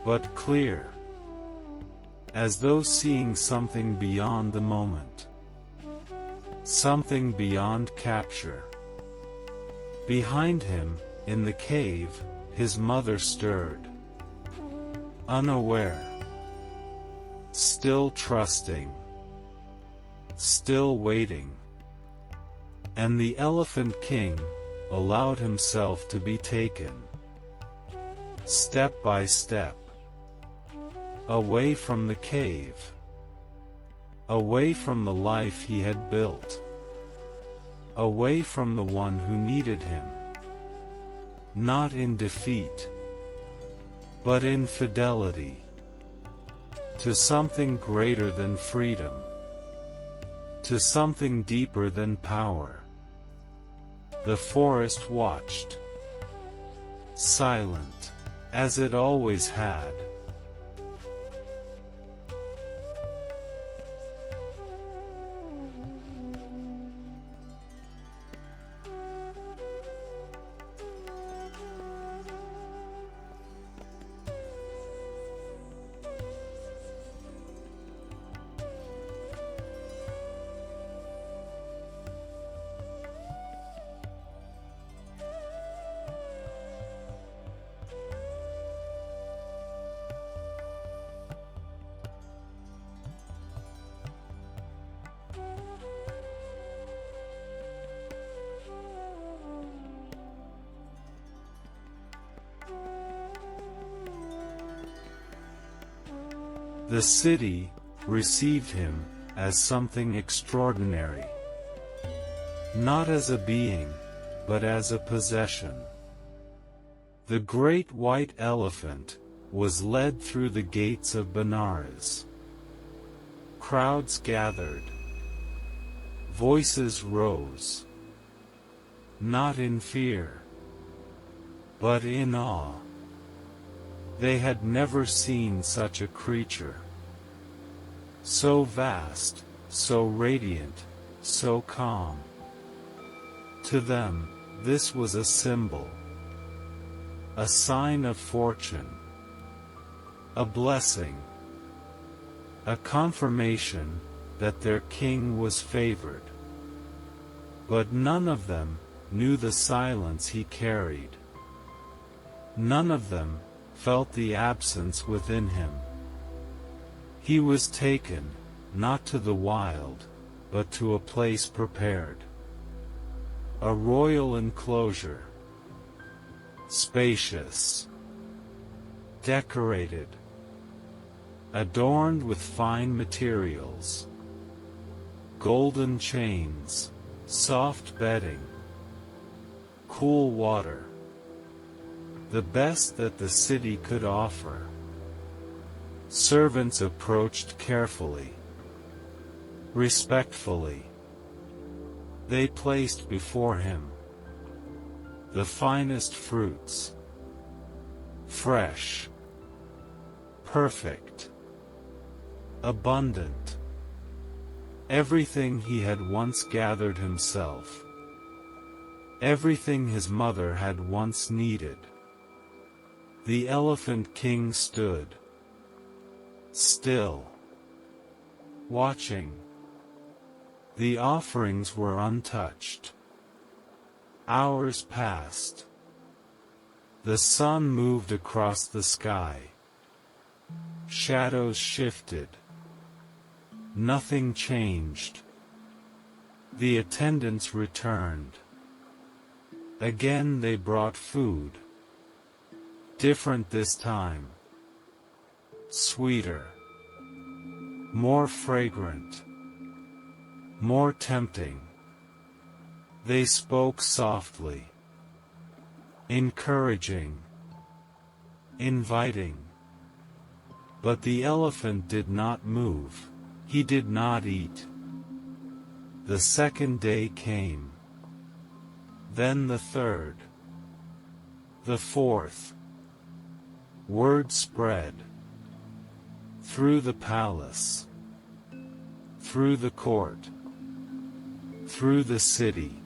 But clear, as though seeing something beyond the moment, something beyond capture. Behind him, in the cave, his mother stirred, unaware, still trusting, still waiting. And the Elephant King allowed himself to be taken, step by step, away from the cave, away from the life he had built, away from the one who needed him, not in defeat, but in fidelity, to something greater than freedom, to something deeper than power. The forest watched, silent, as it always had. The city received him as something extraordinary. Not as a being, but as a possession. The great white elephant was led through the gates of Benares. Crowds gathered. Voices rose. Not in fear, but in awe. They had never seen such a creature. So vast, so radiant, so calm. To them, this was a symbol. A sign of fortune. A blessing. a confirmation that their king was favored. But none of them knew the silence he carried. None of them felt the absence within him. He was taken, not to the wild, but to a place prepared. A royal enclosure. Spacious. Decorated. Adorned with fine materials. Golden chains, soft bedding, cool water. The best that the city could offer. Servants approached carefully, respectfully. They placed before him the finest fruits, fresh, perfect, abundant, everything he had once gathered himself, everything his mother had once needed. The Elephant King stood, still, watching. The offerings were untouched. Hours passed. The sun moved across the sky. Shadows shifted. Nothing changed. The attendants returned. Again they brought food. Different this time. Sweeter. More fragrant. More tempting. They spoke softly. Encouraging. Inviting. But the elephant did not move. He did not eat. The second day came. Then the third. The fourth. Word spread. Through the palace. Through the court. Through the city.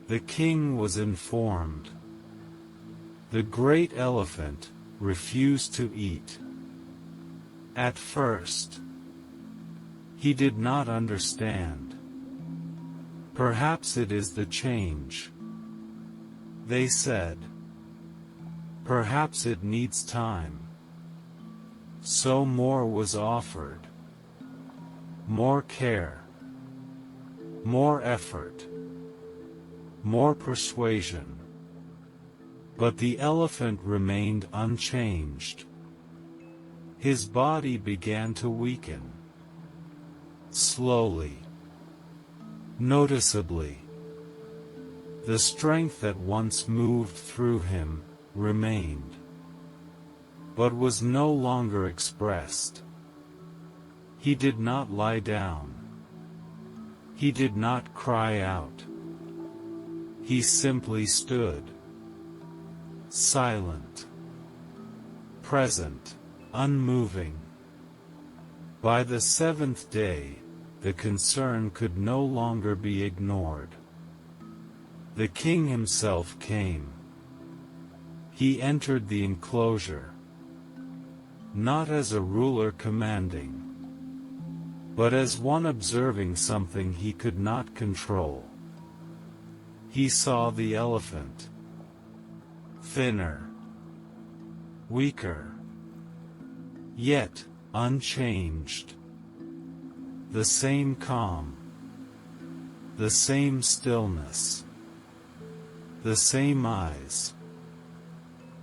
The king was informed. The great elephant refused to eat. At first, he did not understand. Perhaps it is the change, they said. Perhaps it needs time. So more was offered. More care. More effort. More persuasion. But the elephant remained unchanged. His body began to weaken. Slowly. Noticeably. The strength that once moved through him remained, but was no longer expressed. He did not lie down. He did not cry out. He simply stood. Silent. Present. Unmoving. By the seventh day, the concern could no longer be ignored. The king himself came. He entered the enclosure, not as a ruler commanding, but as one observing something he could not control. He saw the elephant, thinner, weaker, yet unchanged. The same calm, the same stillness, the same eyes,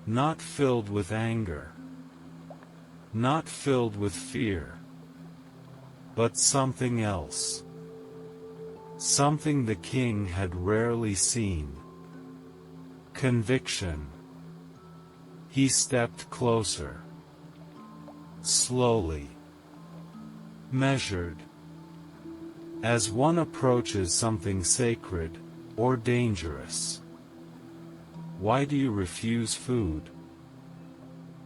not filled with anger, not filled with fear, but something else, something the king had rarely seen. Conviction. He stepped closer, slowly, measured, as one approaches something sacred or dangerous. Why do you refuse food?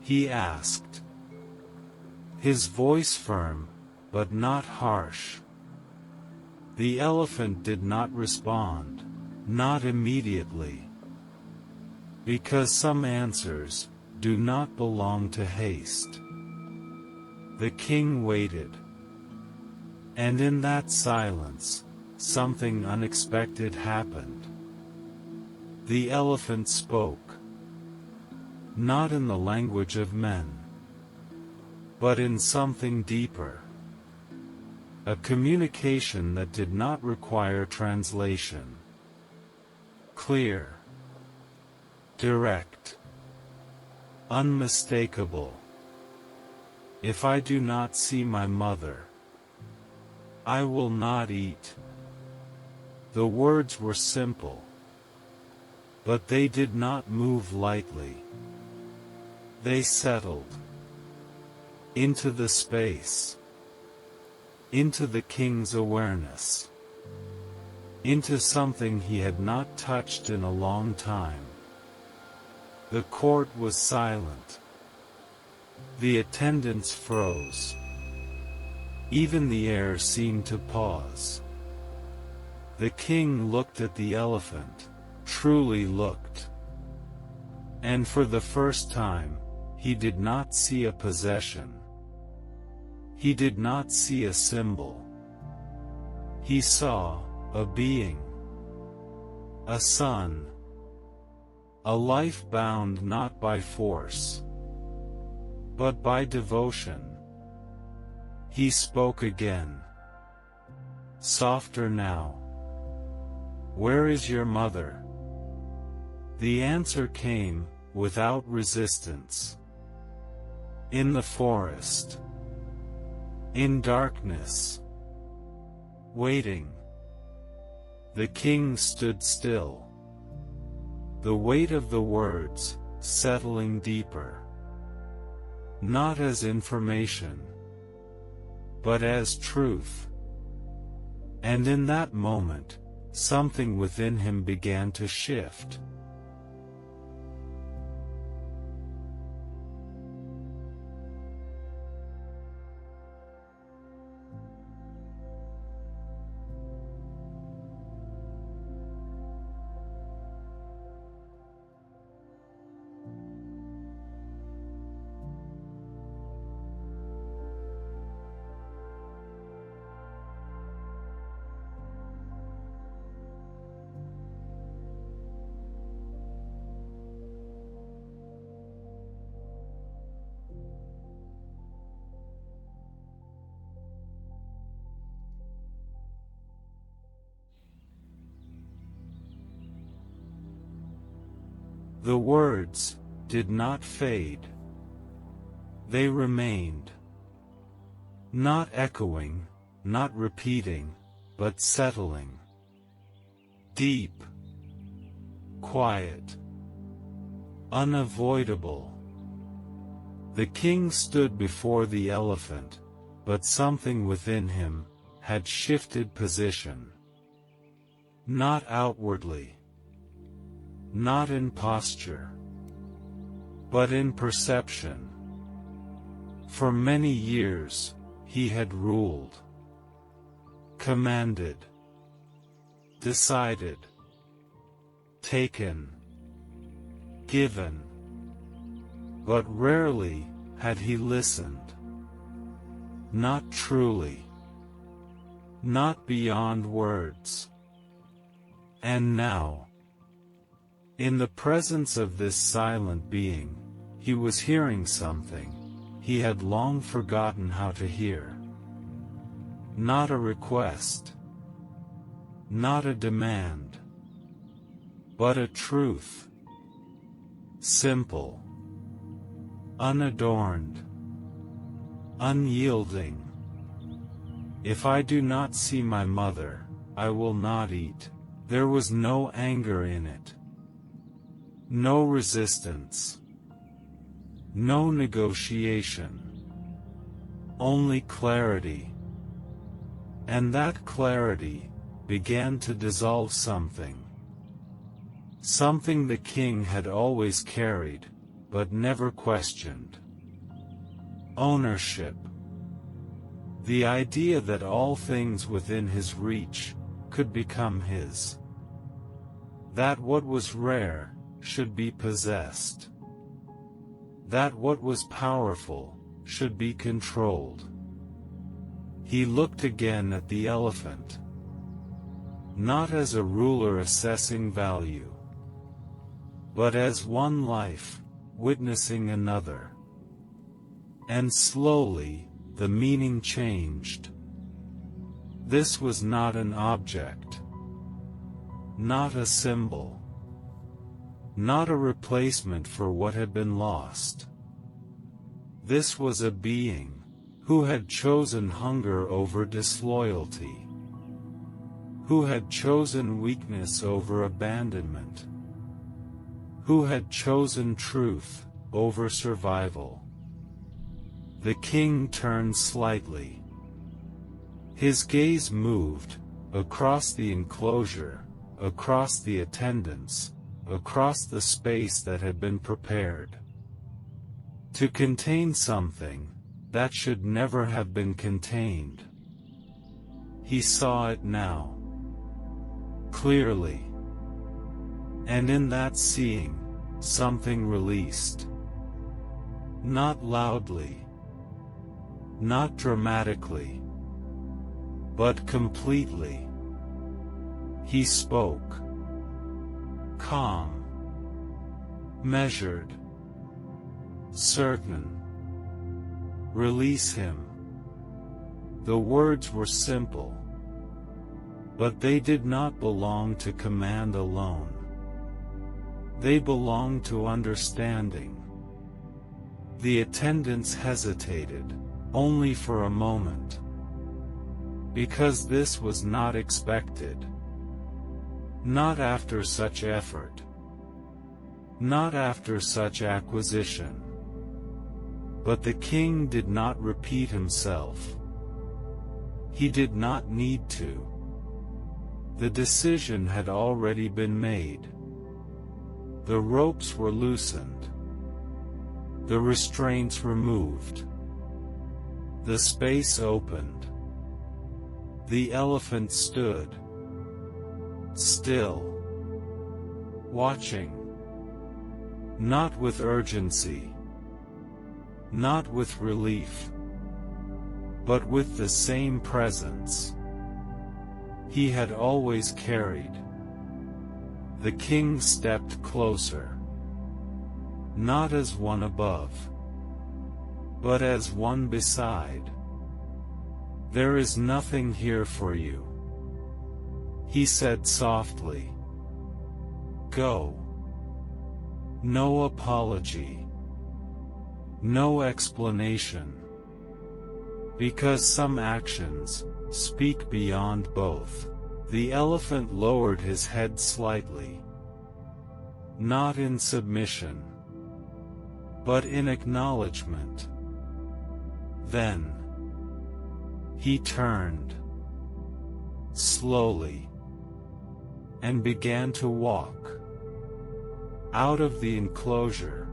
He asked. His voice firm, but not harsh. The elephant did not respond, not immediately. Because some answers do not belong to haste. The king waited. And in that silence, something unexpected happened. The elephant spoke. Not in the language of men, but in something deeper. A communication that did not require translation. Clear. Direct. Unmistakable. If I do not see my mother, I will not eat. The words were simple, but they did not move lightly. They settled into the space, into the king's awareness, into something he had not touched in a long time. The court was silent. The attendants froze. Even the air seemed to pause. The king looked at the elephant, truly looked. And for the first time, he did not see a possession. He did not see a symbol. He saw a being. A son. A life bound not by force, but by devotion. He spoke again. Softer now. Where is your mother? The answer came, without resistance. In the forest. In darkness. Waiting. The king stood still. The weight of the words, settling deeper. Not as information, but as truth. And in that moment, something within him began to shift. The words did not fade. They remained. Not echoing, not repeating, but settling. Deep. Quiet. Unavoidable. The king stood before the elephant, but something within him had shifted position. Not outwardly. Not in posture, but in perception. For many years, he had ruled, commanded, decided, taken, given. But rarely had he listened. Not truly. Not beyond words. And now, in the presence of this silent being, he was hearing something he had long forgotten how to hear. Not a request, not a demand, but a truth. Simple, unadorned, unyielding. If I do not see my mother, I will not eat. There was no anger in it. No resistance. No negotiation. Only clarity. And that clarity began to dissolve something. Something the king had always carried, but never questioned. Ownership. The idea that all things within his reach could become his. That what was rare should be possessed. That what was powerful should be controlled. He looked again at the elephant, not as a ruler assessing value, but as one life, witnessing another. And slowly, the meaning changed. This was not an object, not a symbol, not a replacement for what had been lost. This was a being, who had chosen hunger over disloyalty, who had chosen weakness over abandonment, who had chosen truth over survival. The king turned slightly. His gaze moved, across the enclosure, across the attendants, across the space that had been prepared to contain something that should never have been contained. He saw it now, clearly. And in that seeing, something released. Not loudly, not dramatically, but completely. He spoke. Calm, measured, certain. Release him. The words were simple, but they did not belong to command alone. They belonged to understanding. The attendants hesitated, only for a moment, because this was not expected. Not after such effort. Not after such acquisition. But the king did not repeat himself. He did not need to. The decision had already been made. The ropes were loosened. The restraints removed. The space opened. The elephant stood. Still. Watching. Not with urgency. Not with relief. But with the same presence he had always carried. The king stepped closer. Not as one above, but as one beside. There is nothing here for you, he said softly. Go. No apology. No explanation. Because some actions speak beyond both. The elephant lowered his head slightly. Not in submission, but in acknowledgement. Then he turned slowly and began to walk out of the enclosure,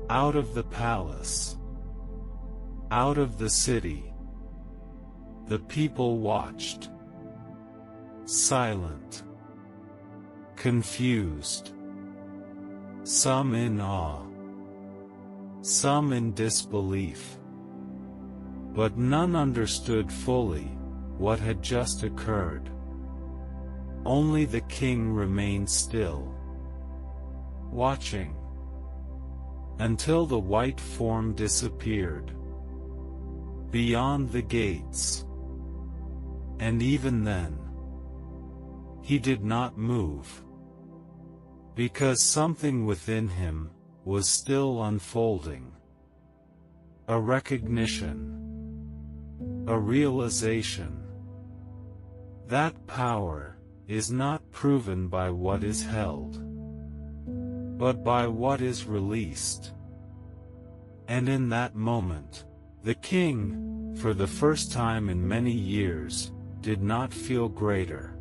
out of the palace, out of the city. The people watched, silent, confused, some in awe, some in disbelief. But none understood fully what had just occurred. Only the king remained still, watching, until the white form disappeared beyond the gates. And even then, he did not move, because something within him was still unfolding. A recognition, a realization, that power is not proven by what is held, but by what is released. And in that moment, the king, for the first time in many years, did not feel greater.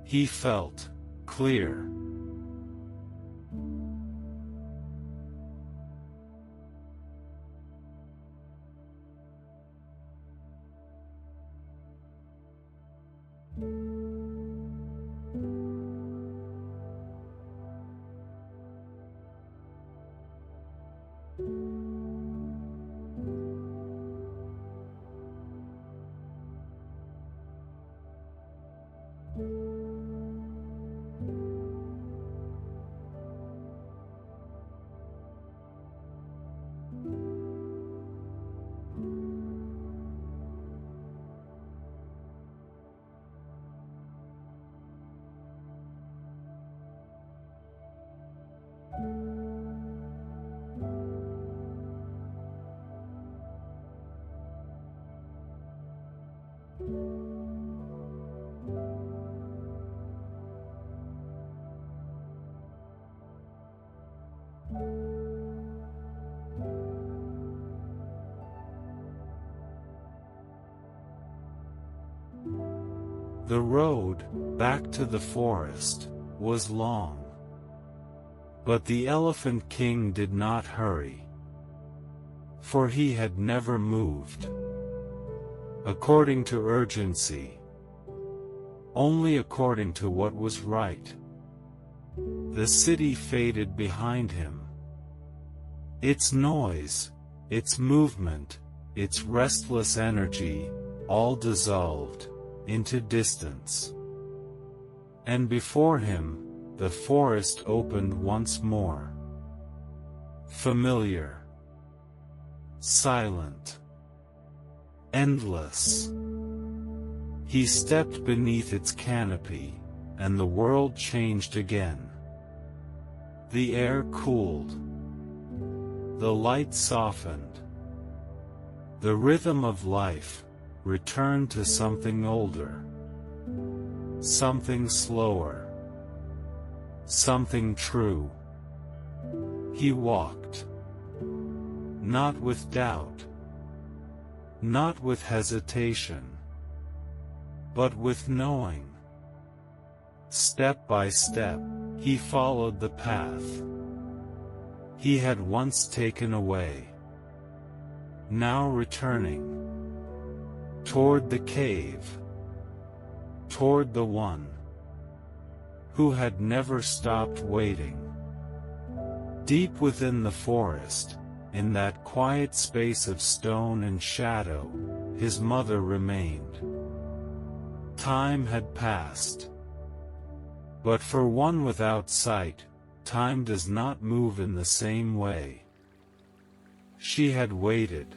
He felt clear. The road, back to the forest, was long. But the Elephant King did not hurry. For he had never moved according to urgency, only according to what was right. The city faded behind him. Its noise, its movement, its restless energy, all dissolved into distance. And before him, the forest opened once more. Familiar, silent, endless. He stepped beneath its canopy, and the world changed again. The air cooled. The light softened. The rhythm of life returned to something older, something slower, something true. He walked, not with doubt, not with hesitation, but with knowing. Step by step, he followed the path he had once taken away, now returning toward the cave, toward the one who had never stopped waiting. Deep within the forest, in that quiet space of stone and shadow, his mother remained. Time had passed. But for one without sight, time does not move in the same way. She had waited,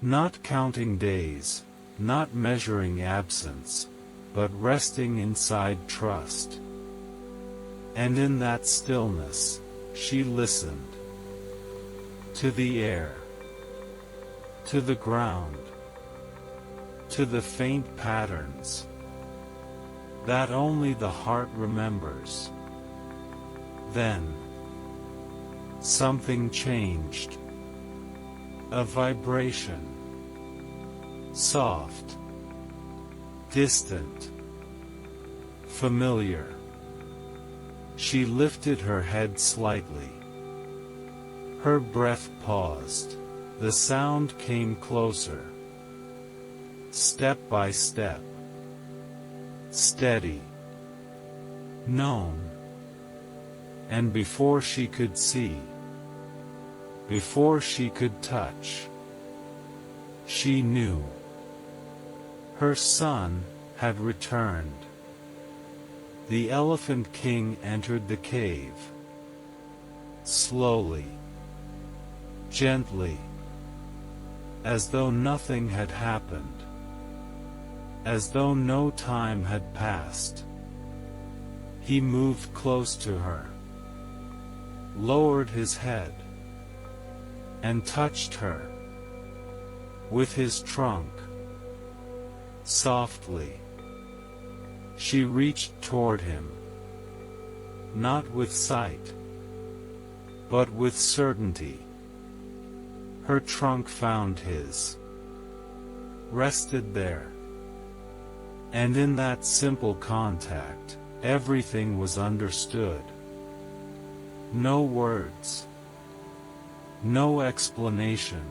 not counting days, not measuring absence, but resting inside trust. And in that stillness, she listened. To the air, to the ground, to the faint patterns that only the heart remembers. Then, something changed. A vibration. Soft, distant, familiar. She lifted her head slightly. Her breath paused. The sound came closer. Step by step. Steady. Known. And before she could see, before she could touch, she knew. Her son had returned. The Elephant King entered the cave. Slowly. Gently. As though nothing had happened. As though no time had passed. He moved close to her. Lowered his head. And touched her. With his trunk. Softly. She reached toward him. Not with sight, but with certainty. Her trunk found his. Rested there. And in that simple contact, everything was understood. No words. No explanation.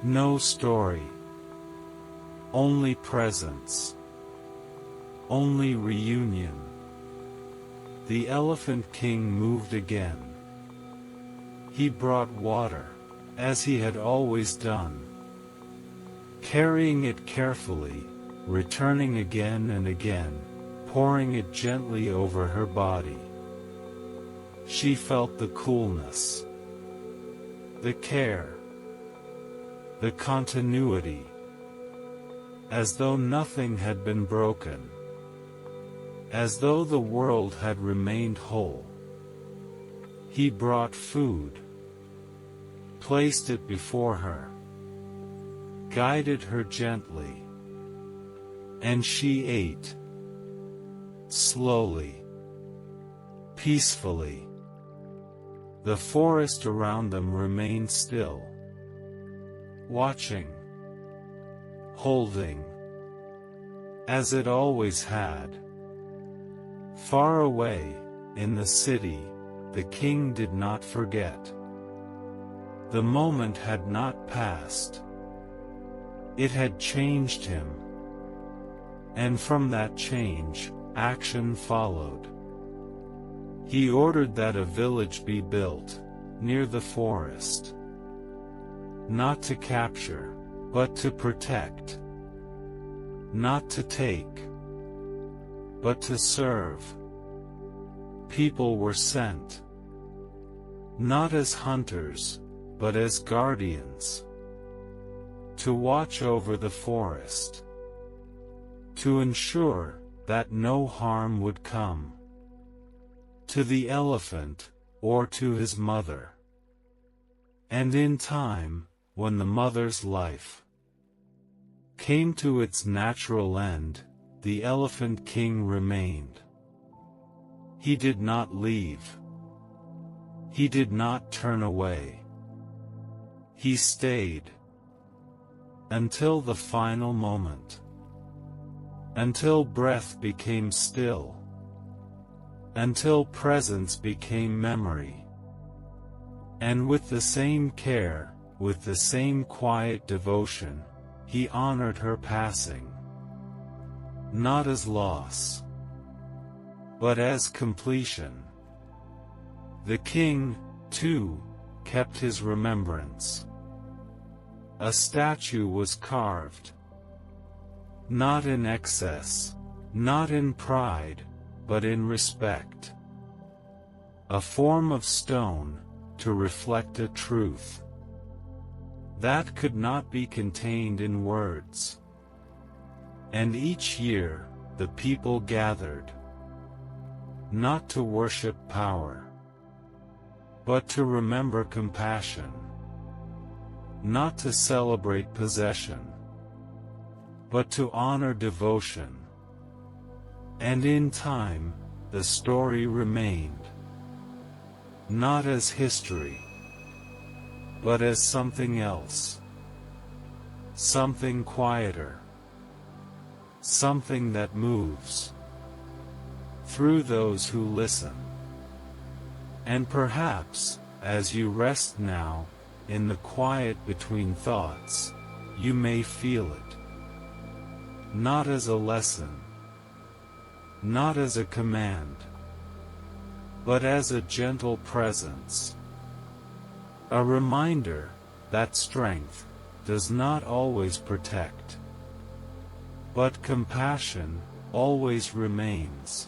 No story. Only presence. Only reunion. The Elephant King moved again. He brought water, as he had always done. Carrying it carefully, returning again and again, pouring it gently over her body. She felt the coolness, the care, the continuity, as though nothing had been broken, as though the world had remained whole. He brought food, placed it before her, guided her gently, and she ate, slowly, peacefully. The forest around them remained still, watching, holding, as it always had. Far away, in the city, the king did not forget. The moment had not passed. It had changed him. And from that change, action followed. He ordered that a village be built, near the forest. Not to capture, but to protect. Not to take, but to serve. People were sent, not as hunters, but as guardians, to watch over the forest, to ensure that no harm would come to the elephant, or to his mother. And in time, when the mother's life came to its natural end, the Elephant King remained. He did not leave. He did not turn away. He stayed until the final moment, until breath became still, until presence became memory. And with the same care, with the same quiet devotion, he honored her passing. Not as loss, but as completion. The king, too, kept his remembrance. A statue was carved. Not in excess, not in pride, but in respect. A form of stone, to reflect a truth that could not be contained in words. And each year, the people gathered, not to worship power, but to remember compassion, not to celebrate possession, but to honor devotion. And in time, the story remained, not as history, but as something else, something quieter, something that moves through those who listen. And perhaps, as you rest now, in the quiet between thoughts, you may feel it, not as a lesson, not as a command, but as a gentle presence. A reminder that strength does not always protect, but compassion always remains.